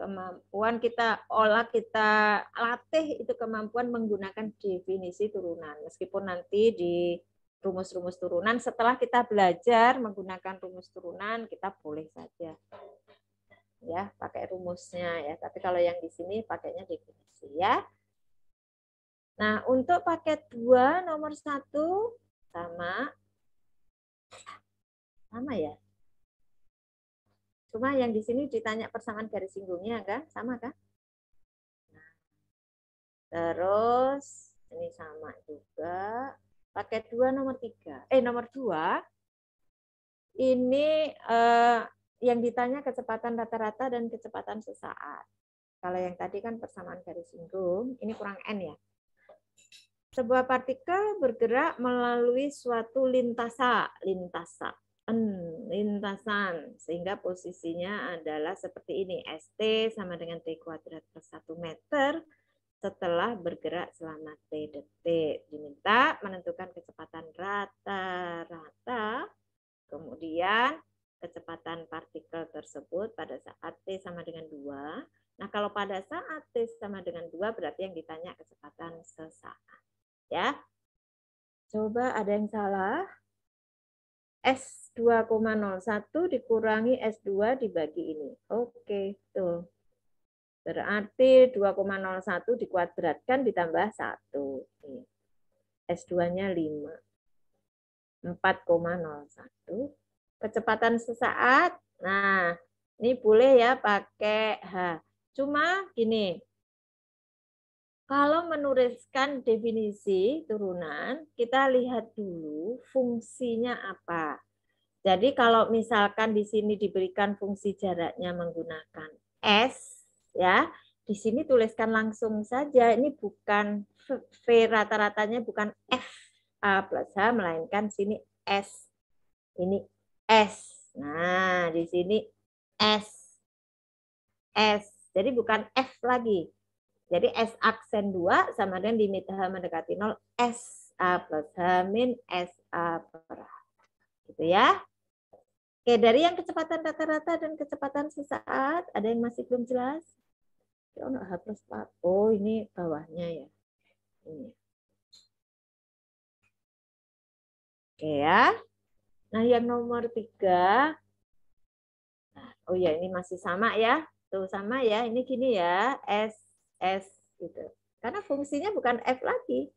kemampuan kita olah, kita latih itu kemampuan menggunakan definisi turunan. Meskipun nanti di rumus-rumus turunan setelah kita belajar menggunakan rumus turunan kita boleh saja ya pakai rumusnya ya. Tapi kalau yang di sini pakainya definisi ya. Nah, untuk paket 2 nomor 1 sama ya. Cuma yang di sini ditanya persamaan garis singgungnya kan? Sama kan? Nah, terus ini sama juga. Paket 2 nomor 3. Nomor 2 ini yang ditanya kecepatan rata-rata dan kecepatan sesaat. Kalau yang tadi kan persamaan garis singgung, ini kurang N ya. Sebuah partikel bergerak melalui suatu lintasan, sehingga posisinya adalah seperti ini. ST sama dengan T kuadrat plus 1 meter setelah bergerak selama T detik. Diminta menentukan kecepatan rata-rata, kemudian kecepatan partikel tersebut pada saat T sama dengan 2. Nah, kalau pada saat T sama dengan 2 berarti yang ditanya kecepatan sesaat. Ya. Coba ada yang salah. S2,01 dikurangi S2 dibagi ini. Oke, tuh. Berarti 2,01 dikuadratkan ditambah 1. S2-nya 5. 4,01. Kecepatan sesaat. Nah, ini boleh ya pakai H. Cuma gini, kalau menuliskan definisi turunan, kita lihat dulu fungsinya apa. Jadi kalau misalkan di sini diberikan fungsi jaraknya menggunakan S, ya, di sini tuliskan langsung saja. Ini bukan V rata-ratanya bukan F A plus H, melainkan sini S. Ini S. Nah, di sini S. S. Jadi bukan F lagi. Jadi S aksen 2 sama dengan limit H mendekati 0, S A plus H min S A per H. Gitu ya. Oke, dari yang kecepatan rata-rata dan kecepatan sesaat, ada yang masih belum jelas? H plus 4. Oh, ini bawahnya ya. Ini. Oke ya. Nah, yang nomor 3. Oh ya, ini masih sama ya. Tuh sama ya. Ini gini ya. S gitu. Karena fungsinya bukan F lagi.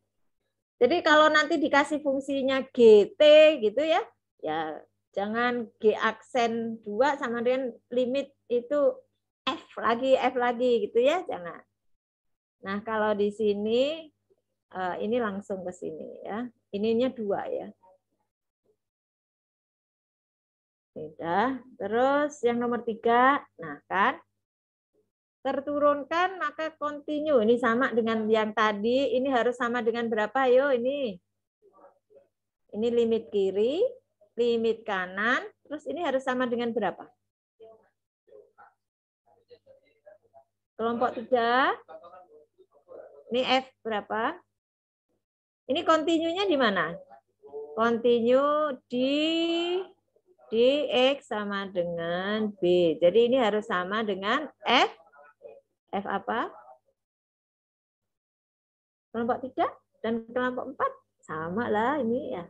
Jadi kalau nanti dikasih fungsinya GT gitu ya, ya jangan G aksen 2 sama dengan limit itu F lagi gitu ya, jangan. Nah, kalau di sini ini langsung ke sini ya. Ininya 2 ya. Sudah. Terus yang nomor 3, nah kan terturunkan maka continue. Ini sama dengan yang tadi. Ini harus sama dengan berapa? Yo ini. Ini limit kiri, limit kanan. Terus ini harus sama dengan berapa? Kelompok 3. Ini F berapa? Ini continue-nya di mana? Continue di X sama dengan B. Jadi ini harus sama dengan F. F apa? Kelompok 3 dan kelompok 4. Sama lah ini ya.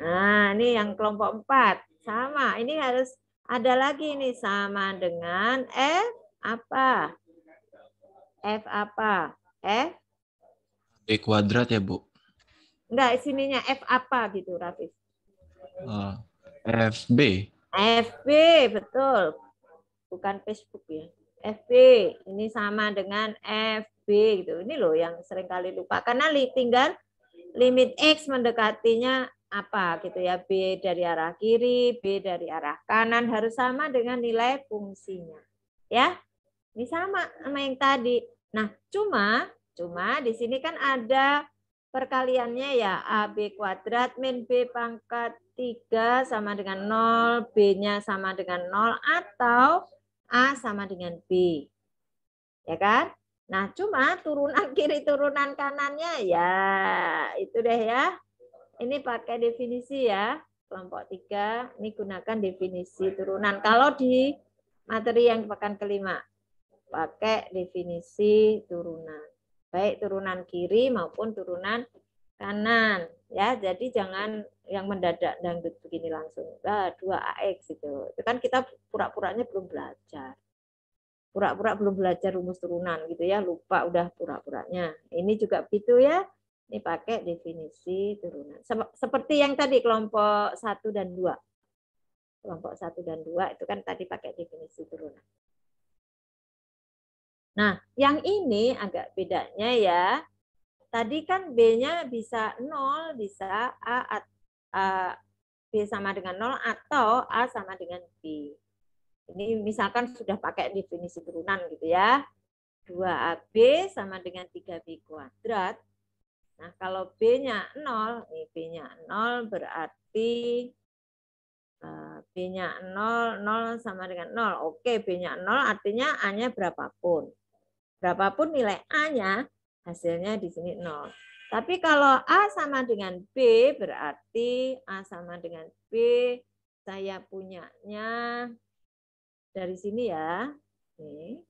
Nah, ini yang kelompok 4. Sama. Ini harus ada lagi nih sama dengan F apa? F apa? F? B kuadrat ya, Bu? Enggak, sininya F apa gitu, Rafif? FB. FB, betul. Bukan Facebook ya. FB, ini sama dengan FB gitu. Ini loh yang sering kali lupa. Karena tinggal limit X mendekatinya apa gitu ya. B dari arah kiri, B dari arah kanan harus sama dengan nilai fungsinya. Ya, ini sama yang tadi. Nah, cuma di sini kan ada perkaliannya ya. AB kuadrat min B pangkat 3 sama dengan 0, B-nya sama dengan 0, atau A sama dengan B. Ya kan? Nah, cuma turunan kiri, turunan kanannya ya itu deh ya. Ini pakai definisi ya. Kelompok 3, ini gunakan definisi turunan. Kalau di materi yang pekan kelima, pakai definisi turunan. Baik turunan kiri maupun turunan kanan. Ya, jadi jangan yang mendadak dangdut begini langsung. 2AX itu kan kita pura-puranya belum belajar. Pura-pura belum belajar rumus turunan gitu ya, lupa udah pura-puranya. Ini juga begitu ya. Ini pakai definisi turunan. Seperti yang tadi kelompok 1 dan 2. Kelompok 1 dan 2 itu kan tadi pakai definisi turunan. Nah, yang ini agak bedanya ya. Tadi kan B-nya bisa 0, bisa B sama dengan 0 atau A sama dengan B. Ini misalkan sudah pakai definisi turunan gitu ya. 2AB sama dengan 3B kuadrat. Nah, kalau B-nya 0, nih B-nya 0 berarti B-nya 0, 0 sama dengan 0. Oke, B-nya 0 artinya A-nya berapapun. Berapapun nilai A-nya, hasilnya di sini 0. Tapi kalau A sama dengan B, berarti A sama dengan B, saya punyanya dari sini ya. Nih.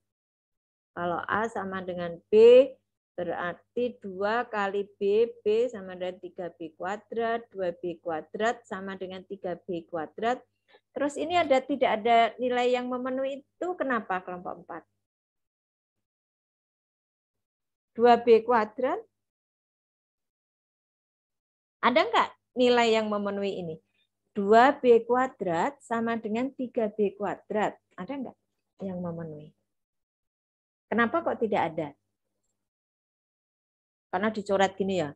Kalau A sama dengan B, berarti 2 kali B, B sama dengan 3B kuadrat, 2B kuadrat sama dengan 3B kuadrat. Terus ini tidak ada nilai yang memenuhi itu, kenapa kelompok 4? 2B kuadrat. Ada enggak nilai yang memenuhi ini? 2B kuadrat sama dengan 3B kuadrat. Ada enggak yang memenuhi? Kenapa kok tidak ada? Karena dicoret gini ya.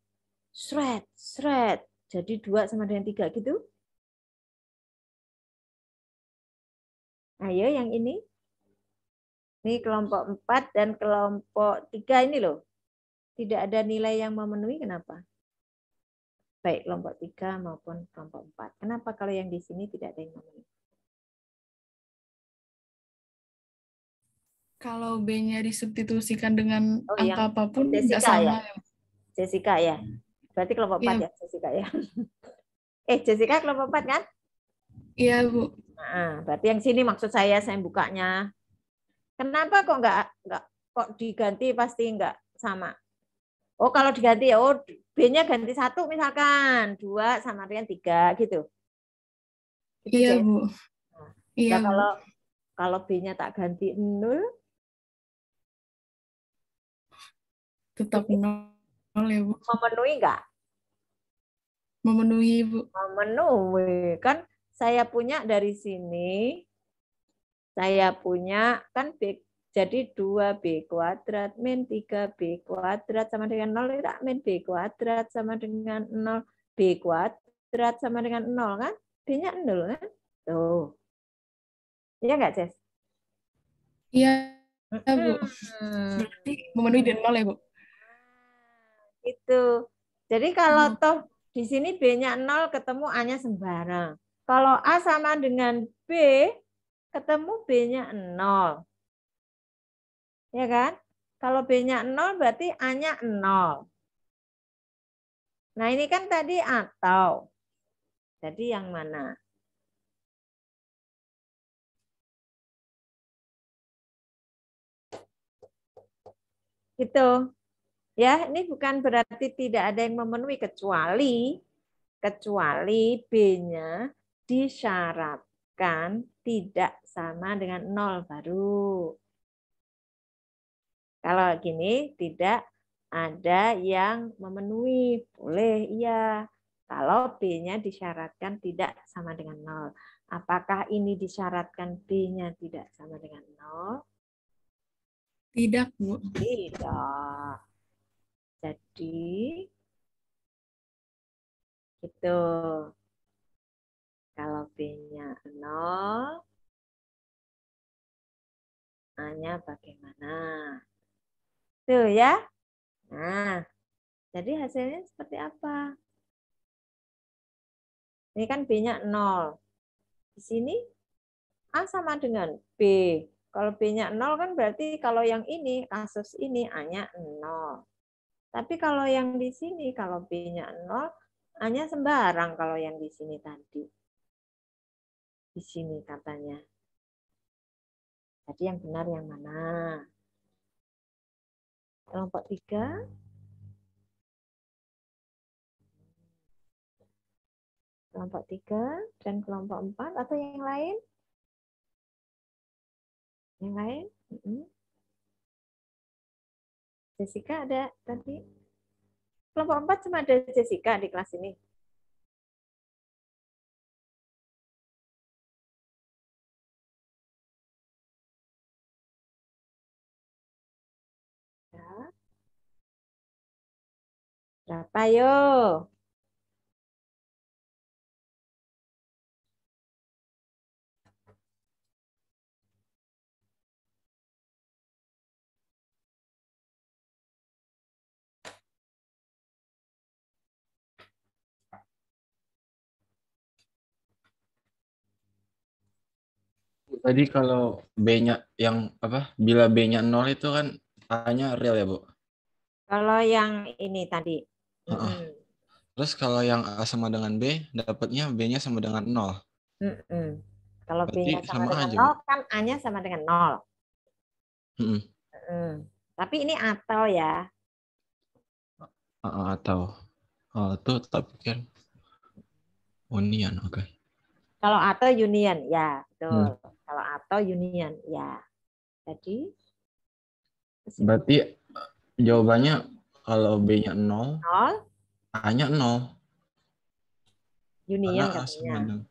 Shred. Jadi 2 sama dengan 3 gitu. Ayo yang ini. Ini kelompok 4 dan kelompok 3 ini loh. Tidak ada nilai yang memenuhi, kenapa? Baik kelompok 3 maupun kelompok 4. Kenapa kalau yang di sini tidak ada yang memenuhi? Kalau B-nya disubstitusikan dengan angka apapun tidak Ya? sama. Jessica ya. Berarti kelompok 4 ya, Jessica ya. Jessica kelompok 4 kan? Iya, Bu. Nah, berarti yang sini maksud saya bukanya. Kenapa kok kok diganti pasti enggak sama? Oh, kalau diganti ya, B-nya ganti 1 misalkan, 2 sama dengan 3 gitu. Iya, Bu. Iya, nah, kalau B-nya tak ganti 0, tetap 0 ya, Bu. Memenuhi enggak? Memenuhi, Bu. Memenuhi. Kan saya punya dari sini, saya punya kan B, jadi 2B kuadrat min 3B kuadrat sama dengan 0, tidak min B kuadrat sama dengan 0, B kuadrat sama dengan 0 kan? B-nya 0 kan? Tuh. Iya nggak, Jess? Iya, Bu. Hmm. Berarti memenuhi dan 0 ya, Bu? Itu. Jadi kalau toh di sini B-nya 0 ketemu A-nya sembarang. Kalau A sama dengan B, ketemu B-nya 0. Ya kan? Kalau B-nya 0 berarti A-nya 0. Nah, ini kan tadi atau. Jadi yang mana? Gitu. Ya, ini bukan berarti tidak ada yang memenuhi kecuali B-nya disyaratkan tidak sama dengan 0 baru. Kalau gini tidak ada yang memenuhi, boleh iya. Kalau B-nya disyaratkan tidak sama dengan 0. Apakah ini disyaratkan B-nya tidak sama dengan 0? Tidak, Bu. Tidak. Jadi itu kalau B-nya 0, A-nya bagaimana? Tuh ya. Nah, jadi hasilnya seperti apa? Ini kan B-nya 0. Di sini A sama dengan B. Kalau B-nya 0 kan berarti kalau yang ini, kasus ini A-nya 0. Tapi kalau yang di sini, kalau B-nya 0, A-nya sembarang kalau yang di sini tadi. Di sini katanya. Jadi yang benar yang mana? Kelompok 3. Kelompok 3 dan kelompok 4 atau yang lain? Yang lain? Jessica ada tadi? Kelompok 4 cuma ada Jessica di kelas ini. Ya. Berapa yo? Tadi kalau B-nya yang apa? Bila B-nya 0 itu kan A-nya real ya, Bu? Kalau yang ini tadi. Heeh. Terus kalau yang A sama dengan B, dapatnya B-nya sama dengan 0. Kalau Berarti B-nya sama sama dengan aja, Bu. 0, kan A-nya sama dengan 0. Mm-mm. Tapi ini atau ya. Atau tuh tapi kan union, oke. Kalau atau union, ya. Betul. Kalau atau union, ya. Jadi, Berarti jawabannya kalau B-nya 0, 0, A-nya 0. Karena union A sama katanya. dengan...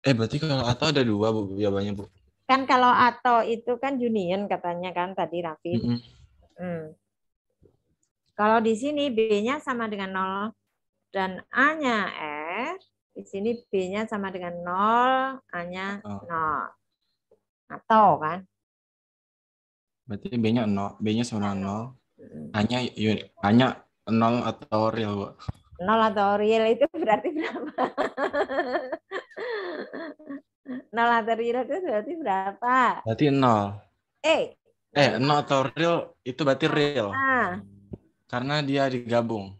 berarti kalau atau ada 2, Bu, jawabannya, Bu. Kan kalau atau itu kan union katanya kan tadi Rafid. Kalau di sini B-nya sama dengan 0 dan A-nya R, di sini B-nya sama dengan 0, A-nya 0. Atau kan? Berarti B-nya 0, B-nya sama dengan 0. A-nya 0 atau real, Bu. 0 atau real itu berarti berapa? 0 atau real itu berarti berapa? Berarti 0. 0 atau real itu berarti real. Karena dia digabung.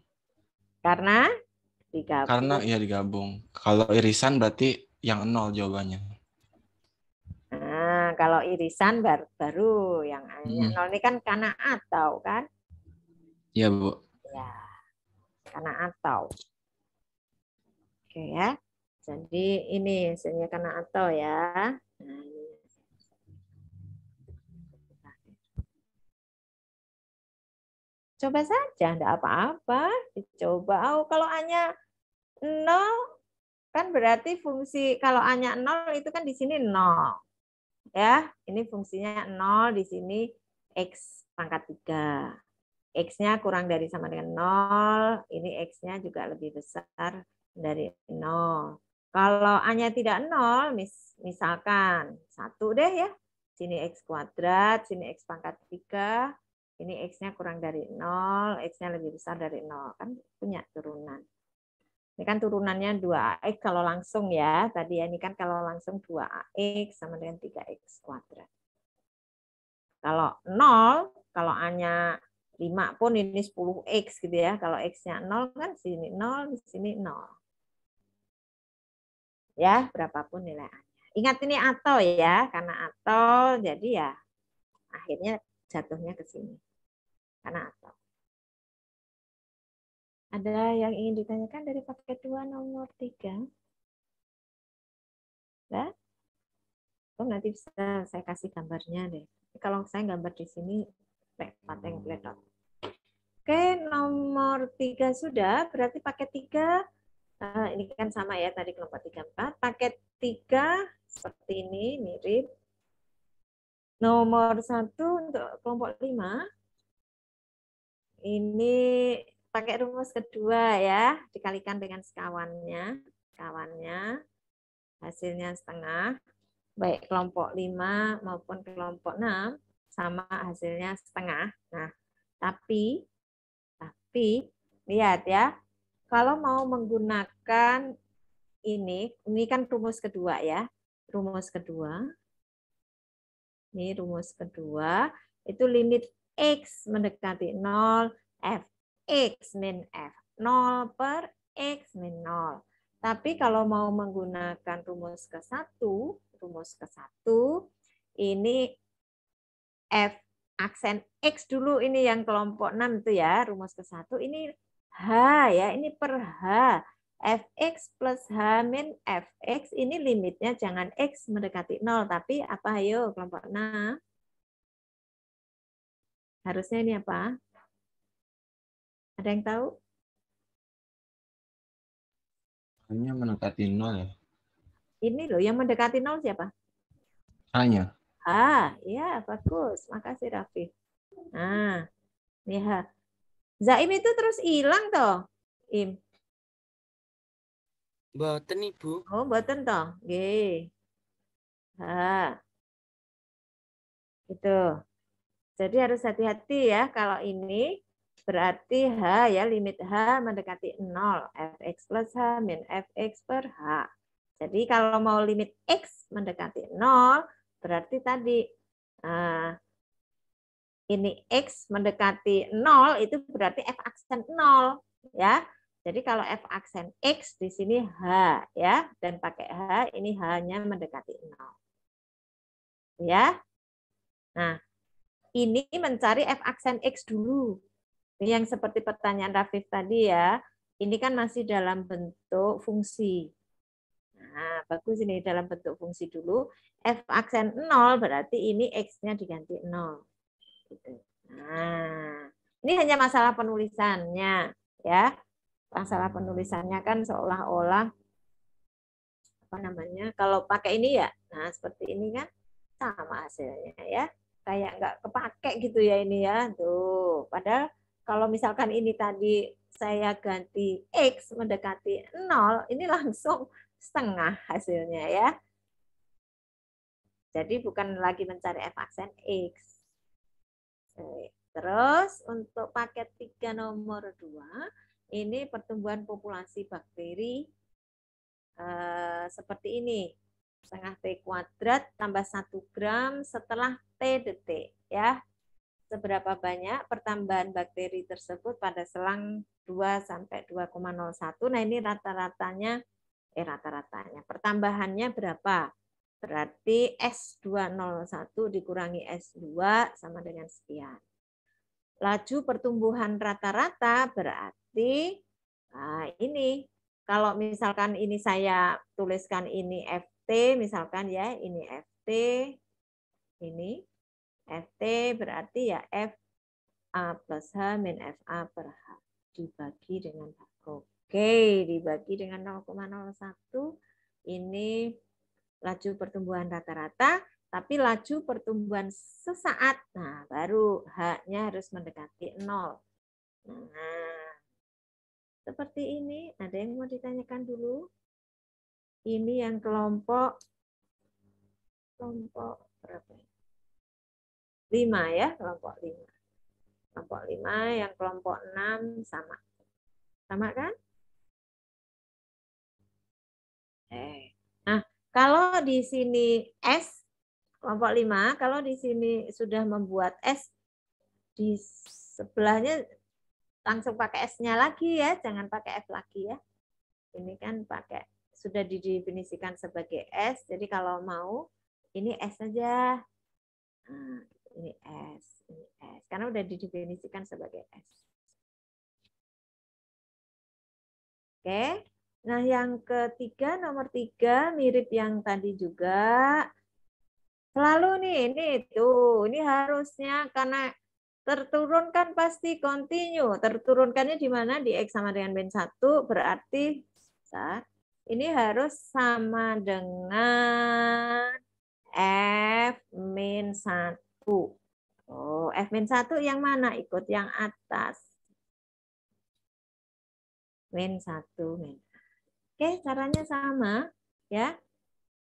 Karena ya digabung. Kalau irisan berarti yang 0 jawabannya. Nah, kalau irisan baru yang A-nya 0 ini kan karena atau kan? Iya, Bu. Ya, karena atau. Oke ya. Jadi ini hasilnya karena atau ya. Nah, ini. Coba saja, enggak apa-apa. Dicoba. Oh, kalau A-nya 0, kan berarti fungsi, kalau A-nya 0 itu kan di sini 0. Ya, ini fungsinya 0, di sini X pangkat 3. X-nya kurang dari sama dengan 0, ini X-nya juga lebih besar dari 0. Kalau A-nya tidak 0, misalkan 1 deh ya. Sini X kuadrat, sini X pangkat 3, ini X-nya kurang dari 0, X-nya lebih besar dari 0. Kan punya turunan. Ini kan turunannya 2AX kalau langsung ya. Tadi ya, ini kan kalau langsung 2AX sama dengan 3X kuadrat. Kalau 0, kalau A-nya 5 pun ini 10X gitu ya. Kalau X-nya 0 kan sini 0, di sini 0. Ya, berapapun nilai A-nya. Ingat ini atau ya, karena atau jadi ya akhirnya jatuhnya ke sini. Karena atau. Ada yang ingin ditanyakan dari paket 2 nomor 3? Ya? Oh, nanti bisa saya kasih gambarnya deh. Kalau saya gambar di sini, pateng peletot. Oke, nomor 3 sudah, berarti paket 3. Ini kan sama ya tadi kelompok 3, 4. Paket 3 seperti ini, mirip. Nomor 1 untuk kelompok 5. Ini pakai rumus kedua ya, dikalikan dengan sekawannya. Kawannya hasilnya setengah. Baik kelompok 5 maupun kelompok 6 sama hasilnya setengah. Nah, tapi lihat ya. Kalau mau menggunakan ini kan rumus kedua ya. Rumus kedua. Ini rumus kedua, itu limit X mendekati 0, Fx min F0 per X min 0. Tapi kalau mau menggunakan rumus ke-1, ini F aksen X dulu, ini yang kelompok 6 itu ya, rumus ke-1, ini H ya, ini per H. Fx plus H min Fx, ini limitnya jangan X mendekati 0, tapi apa ayo kelompok 6? Harusnya ini apa? Ada yang tahu? Hanya mendekati 0 ya. Ini loh, yang mendekati 0 siapa? Hanya. Ya bagus. Makasih Raffi. Nah, ini H. Zaim itu terus hilang toh, Im. Mboten Ibu. Oh, mboten toh. Nggih. Itu. Jadi harus hati-hati ya kalau ini berarti H ya, limit H mendekati 0, Fx plus H min Fx per H. Jadi kalau mau limit X mendekati 0, berarti tadi ini X mendekati 0 itu berarti F aksen 0 ya. Jadi kalau F aksen X di sini H ya, dan pakai H ini H-nya mendekati 0. Ya. Nah, ini mencari F aksen X dulu. Ini yang seperti pertanyaan Rafif tadi ya. Ini kan masih dalam bentuk fungsi. Nah, bagus ini dalam bentuk fungsi dulu. F aksen 0 berarti ini X-nya diganti 0. Gitu. Nah, ini hanya masalah penulisannya. Ya, masalah penulisannya kan seolah-olah apa namanya? Kalau pakai ini ya, nah seperti ini kan sama hasilnya ya. Kayak nggak kepake gitu ya ini ya. Tuh, padahal kalau misalkan ini tadi saya ganti X mendekati 0, ini langsung setengah hasilnya ya. Jadi bukan lagi mencari F aksen X. Terus untuk paket 3 nomor 2, ini pertumbuhan populasi bakteri seperti ini. Setengah T kuadrat tambah 1 gram setelah T detik ya. Seberapa banyak pertambahan bakteri tersebut pada selang 2 sampai 2,01. Nah, ini rata-ratanya pertambahannya berapa? Berarti S201 dikurangi S2 sama dengan sekian. Laju pertumbuhan rata-rata berarti ini. Kalau misalkan ini saya tuliskan ini FT, misalkan ya, ini FT, ini FT berarti ya FA plus H min FA per H dibagi dengan H. Oke, dibagi dengan 0,01. Ini laju pertumbuhan rata-rata, tapi laju pertumbuhan sesaat. Nah, baru H-nya harus mendekati 0. Nah, seperti ini. Ada yang mau ditanyakan dulu? Ini yang kelompok berapa? 5 ya, kelompok 5. Kelompok 5 yang kelompok 6 sama. Sama kan? Nah, kalau di sini S kelompok 5, kalau di sini sudah membuat S, di sebelahnya langsung pakai S-nya lagi ya, jangan pakai F lagi ya. Ini kan pakai sudah didefinisikan sebagai S, jadi kalau mau ini S saja. Nah, ini S, karena udah didefinisikan sebagai S. Oke. Nah, yang ketiga, nomor 3 mirip yang tadi juga. Selalu nih, ini harusnya karena terturun kan pasti continue. Terturunkannya di mana? Di X sama dengan min 1, berarti ini harus sama dengan F min 1. Oh, F min 1 yang mana? Ikut yang atas. Min 1, min. Oke, caranya sama ya.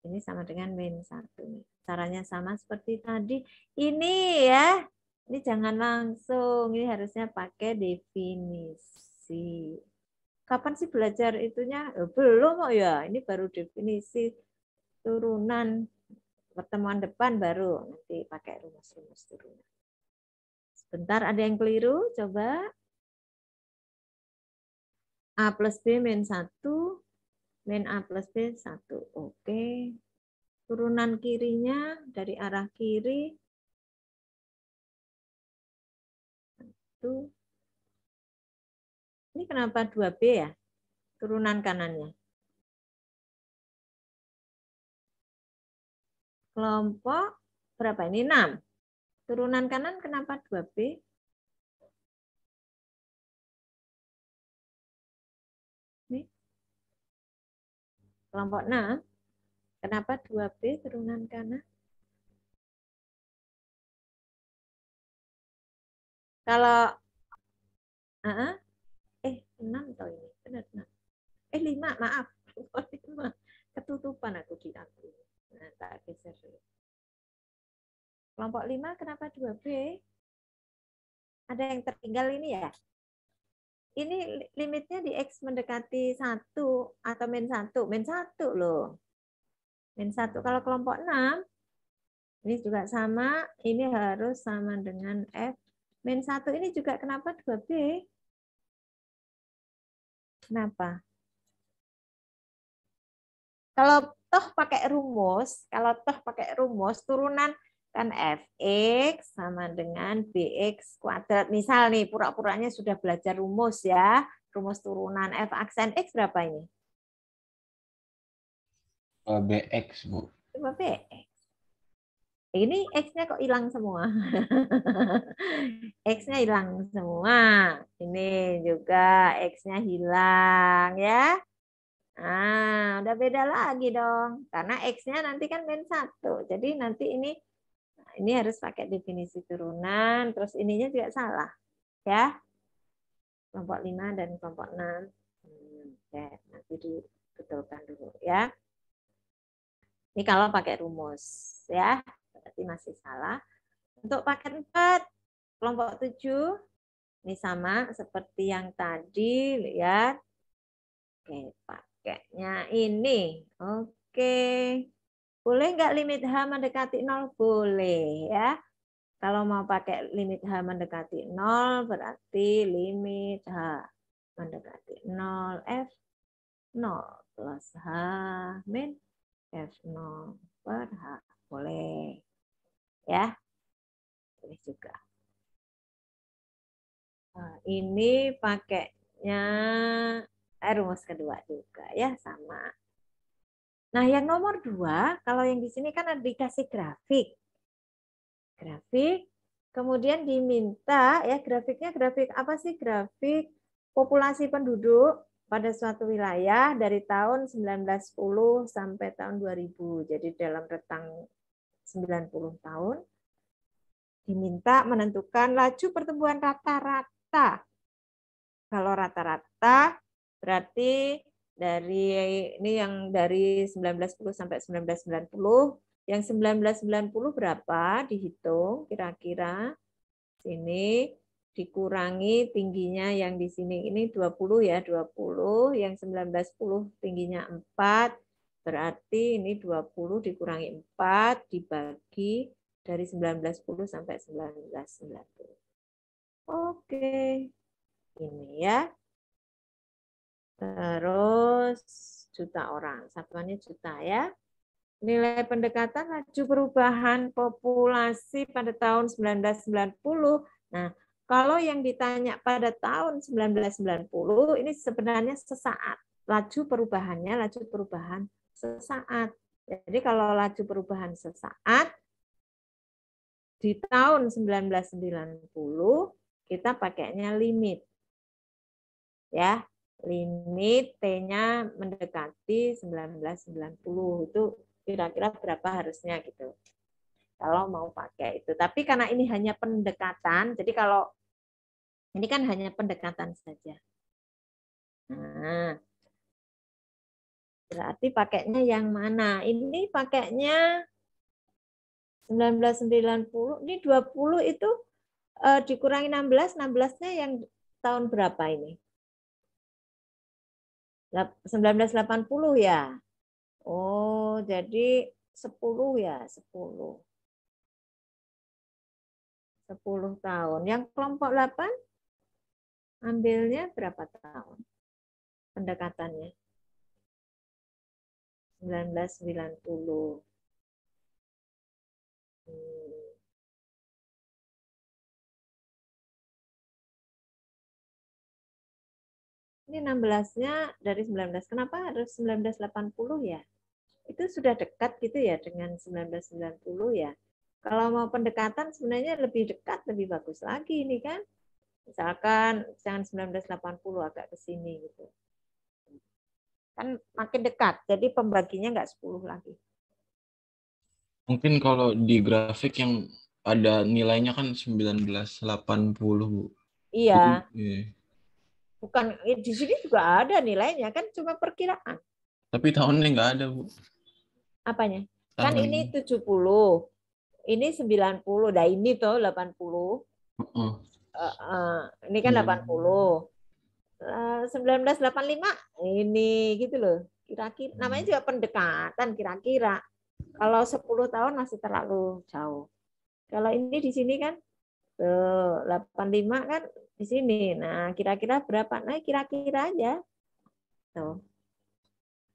Ini sama dengan min 1. Caranya sama seperti tadi. Ini ya. Ini jangan langsung. Ini harusnya pakai definisi. Kapan sih belajar itunya? Belum kok ya. Ini baru definisi turunan. Pertemuan depan baru nanti pakai rumus-rumus turunan. Sebentar, ada yang keliru? Coba. A plus B min 1. Min A plus B 1. Oke. Turunan kirinya dari arah kiri. Ini kenapa 2B ya? Turunan kanannya. Kelompok berapa ini? 6. Turunan kanan kenapa 2B? Ini. Kelompok 6. Kenapa 2B turunan kanan? Kalau 6 atau ini? Benar, 6. 5, maaf. 5. Ketutupan aku di aku. Nah, tak geser dulu. Kelompok 5 kenapa 2B? Ada yang tertinggal ini ya? Ini limitnya di X mendekati 1 atau min 1. Min 1 loh. Min 1. Kalau kelompok 6, ini juga sama. Ini harus sama dengan F. Min 1 ini juga kenapa 2B? Kenapa? Kalau toh pakai rumus, turunan kan Fx sama dengan Bx kuadrat. Misal nih, pura-puranya sudah belajar rumus ya. Rumus turunan F aksen X berapa ini? 2Bx, Bu. 2Bx. Ini X-nya kok hilang semua. X-nya hilang semua. Ini juga X-nya hilang ya. Nah, udah beda lagi dong. Karena X-nya nanti kan min 1. Jadi nanti ini harus pakai definisi turunan. Terus ininya juga salah. Ya. Kelompok 5 dan kelompok 6. Oke, nanti dibetulkan dulu ya. Ini kalau pakai rumus. Ya, berarti masih salah. Untuk paket 4, kelompok 7. Ini sama seperti yang tadi. Lihat. Oke, pakainya ini. Oke. Boleh nggak limit H mendekati 0? Boleh ya. Kalau mau pakai limit H mendekati 0, berarti limit H mendekati 0, F 0 plus H min F0 per H. Boleh. Ya. Boleh juga. Nah, ini pakainya rumus kedua juga ya, sama. Nah, yang nomor 2, kalau yang di sini kan ada dikasih grafik. Grafik, kemudian diminta ya grafiknya grafik apa sih? Grafik populasi penduduk pada suatu wilayah dari tahun 1910 sampai tahun 2000. Jadi dalam rentang 90 tahun diminta menentukan laju pertumbuhan rata-rata. Kalau rata-rata Berarti dari ini yang dari 1910 sampai 1990, yang 1990 berapa dihitung kira-kira? Sini dikurangi tingginya yang di sini ini 20 ya, 20, yang 1910 tingginya 4, berarti ini 20 dikurangi 4 dibagi dari 1910 sampai 1990. Oke. Ini ya. Terus juta orang, satuannya juta ya. Nilai pendekatan laju perubahan populasi pada tahun 1990. Nah, kalau yang ditanya pada tahun 1990 ini sebenarnya sesaat. Laju perubahannya laju perubahan sesaat. Jadi kalau laju perubahan sesaat di tahun 1990 kita pakainya limit. Ya, limit T-nya mendekati 1990 itu kira-kira berapa harusnya gitu. Kalau mau pakai itu. Tapi karena ini hanya pendekatan, jadi kalau ini kan hanya pendekatan saja. Nah, berarti pakainya yang mana? Ini pakainya 1990, ini 20 itu dikurangi 16, 16-nya yang tahun berapa ini? 1980 ya. Oh, jadi 10 ya, 10. 10 tahun. Yang kelompok 8 ambilnya berapa tahun? Pendekatannya. 1990. Ini 16-nya dari 19. Kenapa harus 1980 ya? Itu sudah dekat gitu ya dengan 1990 ya. Kalau mau pendekatan sebenarnya lebih dekat, lebih bagus lagi ini kan. Misalkan jangan 1980 agak ke sini gitu. Kan makin dekat, jadi pembaginya nggak 10 lagi. Mungkin kalau di grafik yang ada nilainya kan 1980, Bu. Iya. Jadi, Bukan di sini juga ada nilainya kan cuma perkiraan. tapi tahunnya nggak ada, Bu. Apanya? Kan Tahun. ini 70. Ini 90. Nah ini tuh 80. Ini kan 80. 1985 ini gitu loh. Kira-kira namanya juga pendekatan kira-kira. Kalau 10 tahun masih terlalu jauh. Kalau ini di sini kan 85 kan di sini. Nah, kira-kira berapa? Nah, kira-kira aja. Tuh.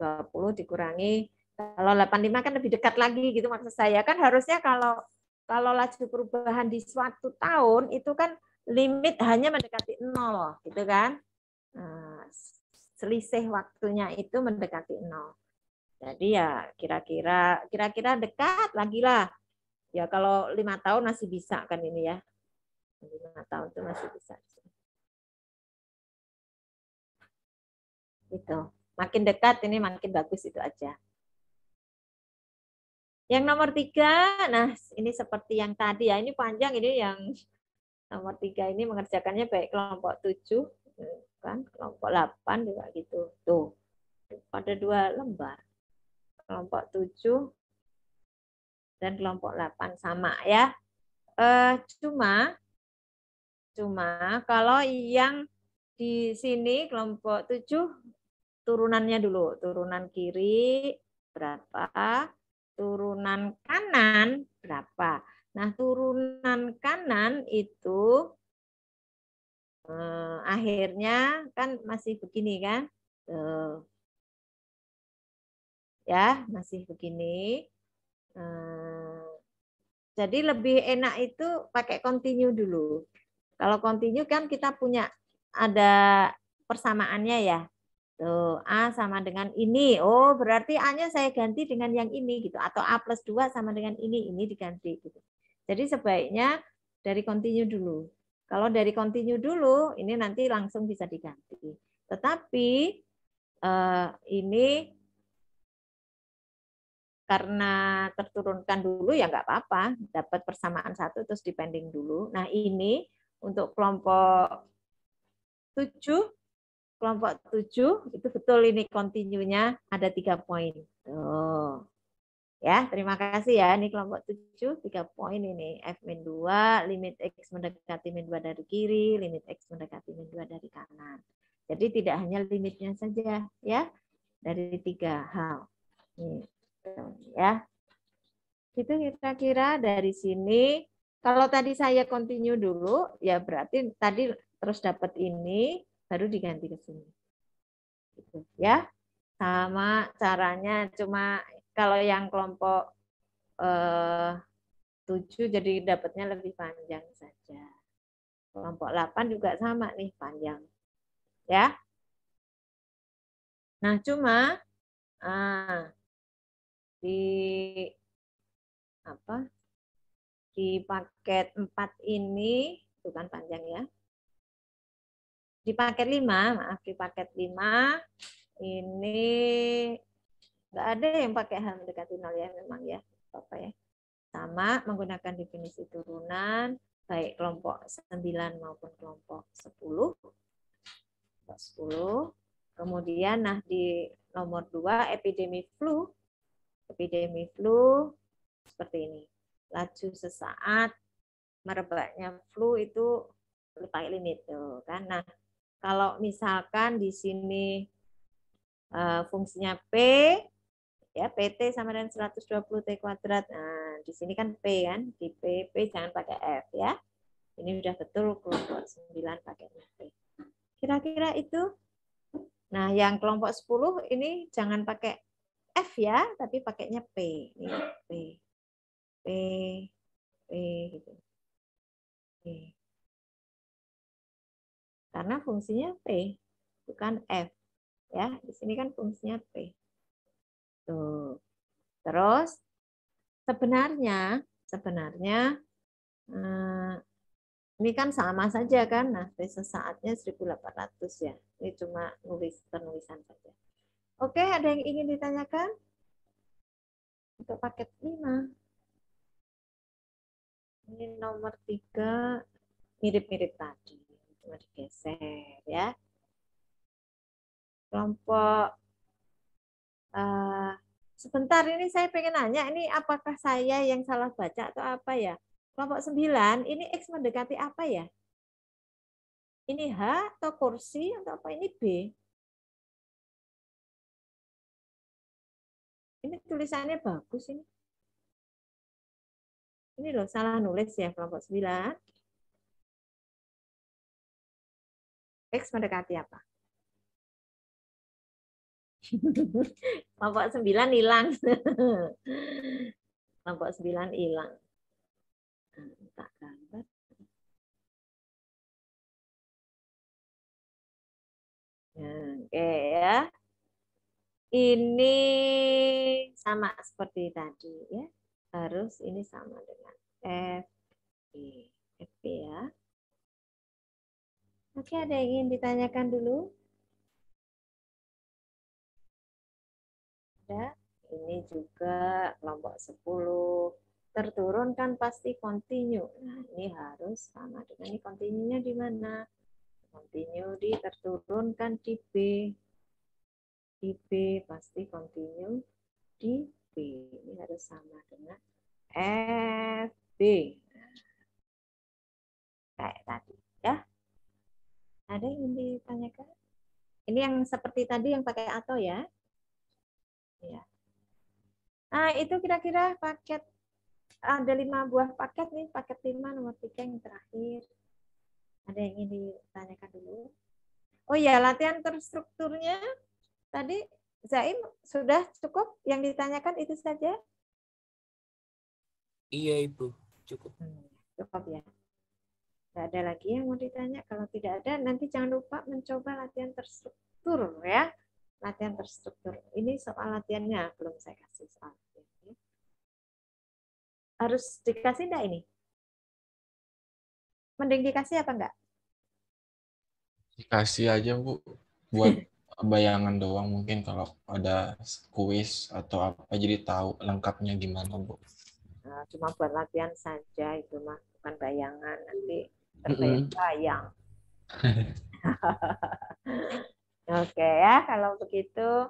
20 dikurangi kalau 85 kan lebih dekat lagi gitu maksud saya. Kan harusnya kalau laju perubahan di suatu tahun itu kan limit hanya mendekati 0 gitu kan. Nah, selisih waktunya itu mendekati 0. Jadi ya kira-kira dekat lagi lah. Ya kalau 5 tahun masih bisa kan ini ya. 5 tahun itu masih bisa. Gitu. Makin dekat ini makin bagus itu aja. Yang nomor 3, nah ini seperti yang tadi ya. Ini panjang ini yang nomor 3 ini mengerjakannya baik kelompok 7 kan, kelompok 8 juga gitu. Tuh. Pada 2 lembar. Kelompok 7 dan kelompok 8 sama ya. Cuma kalau yang di sini kelompok 7 turunannya dulu. Turunan kiri berapa? Turunan kanan berapa? Nah, turunan kanan itu akhirnya kan masih begini kan? Tuh. Ya, masih begini. Jadi lebih enak itu pakai continue dulu. Kalau continue kan kita punya ada persamaannya ya. Tuh, A sama dengan ini. Oh, berarti A-nya saya ganti dengan yang ini gitu. Atau A plus 2 sama dengan ini diganti gitu. Jadi sebaiknya dari continue dulu. Kalau dari continue dulu, ini nanti langsung bisa diganti. Tetapi ini karena terturunkan dulu ya nggak apa-apa. Dapat persamaan 1 terus dipending dulu. Nah ini untuk kelompok 7 kelompok 7 itu betul ini kontinunya ada 3 poin. Tuh. Ya, terima kasih ya. Ini kelompok 7, 3 poin ini. F-2, limit X mendekati min 2 dari kiri, limit X mendekati min 2 dari kanan. Jadi tidak hanya limitnya saja, ya. Dari 3 hal. Nih, ya. Itu kira-kira dari sini. Kalau tadi saya continue dulu, ya berarti tadi terus dapat ini, baru diganti ke sini. Gitu, ya. Sama caranya, cuma kalau yang kelompok 7 jadi dapatnya lebih panjang saja. Kelompok 8 juga sama nih panjang. Ya. Nah, cuma di apa? Di paket 4 ini bukan panjang ya. Di paket 5, maaf di paket 5 ini nggak ada yang pakai hal mendekati nol ya memang ya. Apa ya? Sama menggunakan definisi turunan baik kelompok 9 maupun kelompok 10. Kemudian nah di nomor 2 epidemi flu seperti ini. Laju sesaat merebaknya flu itu pakai limit tuh kan. Nah, kalau misalkan di sini fungsinya P ya PT sama dengan 120 T kuadrat. Nah, di sini kan P kan, di P jangan pakai F ya. Ini udah betul kelompok 9 pakai P. Kira-kira itu. Nah, yang kelompok 10 ini jangan pakai F ya, tapi pakainya P. Ini P gitu. P. Karena fungsinya P, bukan F. Ya, di sini kan fungsinya P. Tuh. Terus sebenarnya ini kan sama saja kan. Nah, sesaatnya 1800 ya. Ini cuma penulisan saja. Oke, ada yang ingin ditanyakan? Untuk paket 5. Ini nomor 3 mirip-mirip tadi. Cuma digeser ya. Kelompok sebentar ini saya pengen nanya, ini apakah saya yang salah baca atau apa ya? Kelompok 9, ini X mendekati apa ya? Ini H atau kursi atau apa? Ini B? Ini tulisannya bagus ini. Ini loh, salah nulis ya kelompok 9. X mendekati apa? Kelompok 9 hilang. Kelompok 9 hilang. Tak gambar. Oke ya. Ini sama seperti tadi ya. Harus ini sama dengan F, F ya. Oke, ada yang ingin ditanyakan dulu? Ada. Ini juga kelompok 10. Terturun kan pasti continue. Nah, ini harus sama dengan ini. Continue-nya di mana? Continue di terturunkan di B. Di B pasti continue di B. Ini harus sama dengan FB. Kayak tadi ya. Ada yang ingin ditanyakan? Ini yang seperti tadi yang pakai atau ya? Ya. Nah, itu kira-kira paket ada 5 buah paket nih, paket 5 nomor 3 yang terakhir. Ada yang ingin ditanyakan dulu? Oh ya, latihan terstrukturnya tadi Zaim sudah cukup yang ditanyakan itu saja? Iya, Ibu, cukup. Cukup ya. Tidak ada lagi yang mau ditanya. Kalau tidak ada, nanti jangan lupa mencoba latihan terstruktur ya. Latihan terstruktur. Ini soal latihannya belum saya kasih soal latihannya. Harus dikasih enggak ini? Mending dikasih apa enggak? Dikasih aja Bu, buat bayangan doang mungkin kalau ada kuis atau apa jadi tahu lengkapnya gimana Bu. Nah, cuma buat latihan saja itu mah, bukan bayangan nanti terbayang-bayang. Oke ya, kalau begitu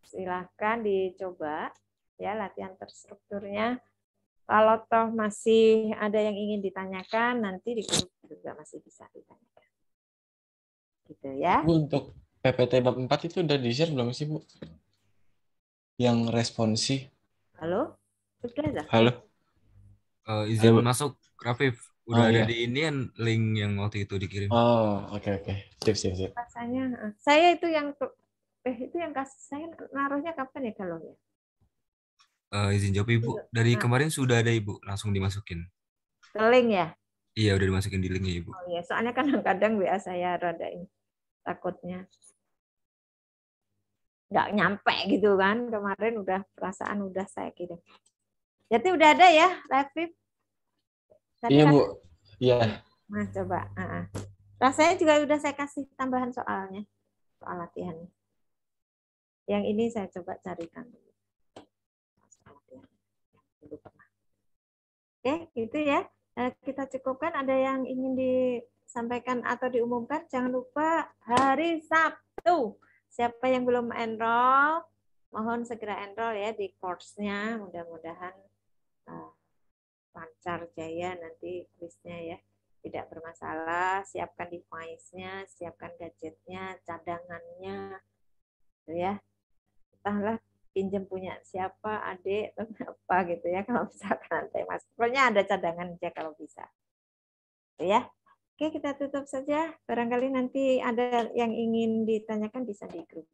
silahkan dicoba ya latihan terstrukturnya. Kalau toh masih ada yang ingin ditanyakan, nanti di grup juga masih bisa ditanyakan. Gitu ya. Bu, untuk PPT bab 4 itu udah di-share belum sih, Bu? Yang responsi. Halo? Sudah dah? Halo? Izin Halo, Bu. masuk, Rafif. Udah Oh, ada iya. di ini kan link yang waktu itu dikirim. Oh, oke. Sip. Rasanya saya itu yang saya naruhnya kapan ya kalau ya? Izin jawab Ibu. Dari kemarin sudah ada Ibu, langsung dimasukin. Link ya? Iya, udah dimasukin di linknya Ibu. Oh iya, soalnya kadang-kadang WA saya rada ini takutnya nggak nyampe gitu kan. Kemarin perasaan udah saya kirim. Jadi udah ada ya, Rafif? Iya, Bu. Iya. Nah, coba. Rasanya juga udah saya kasih tambahan soalnya, soal latihannya. Yang ini saya coba carikan dulu. Oke, gitu ya. Kita cukupkan. Ada yang ingin disampaikan atau diumumkan? Jangan lupa hari Sabtu. Siapa yang belum enroll, mohon segera enroll ya di course-nya. Mudah-mudahan lancar jaya nanti kuisnya ya. Tidak bermasalah. Siapkan device-nya, siapkan gadgetnya, cadangannya, gitu ya. Entahlah pinjam punya siapa, adik atau apa gitu ya, kalau misalkan nanti mas. Pokoknya ada cadangan aja kalau bisa. Gitu ya. Oke, kita tutup saja. Barangkali nanti ada yang ingin ditanyakan bisa di grup.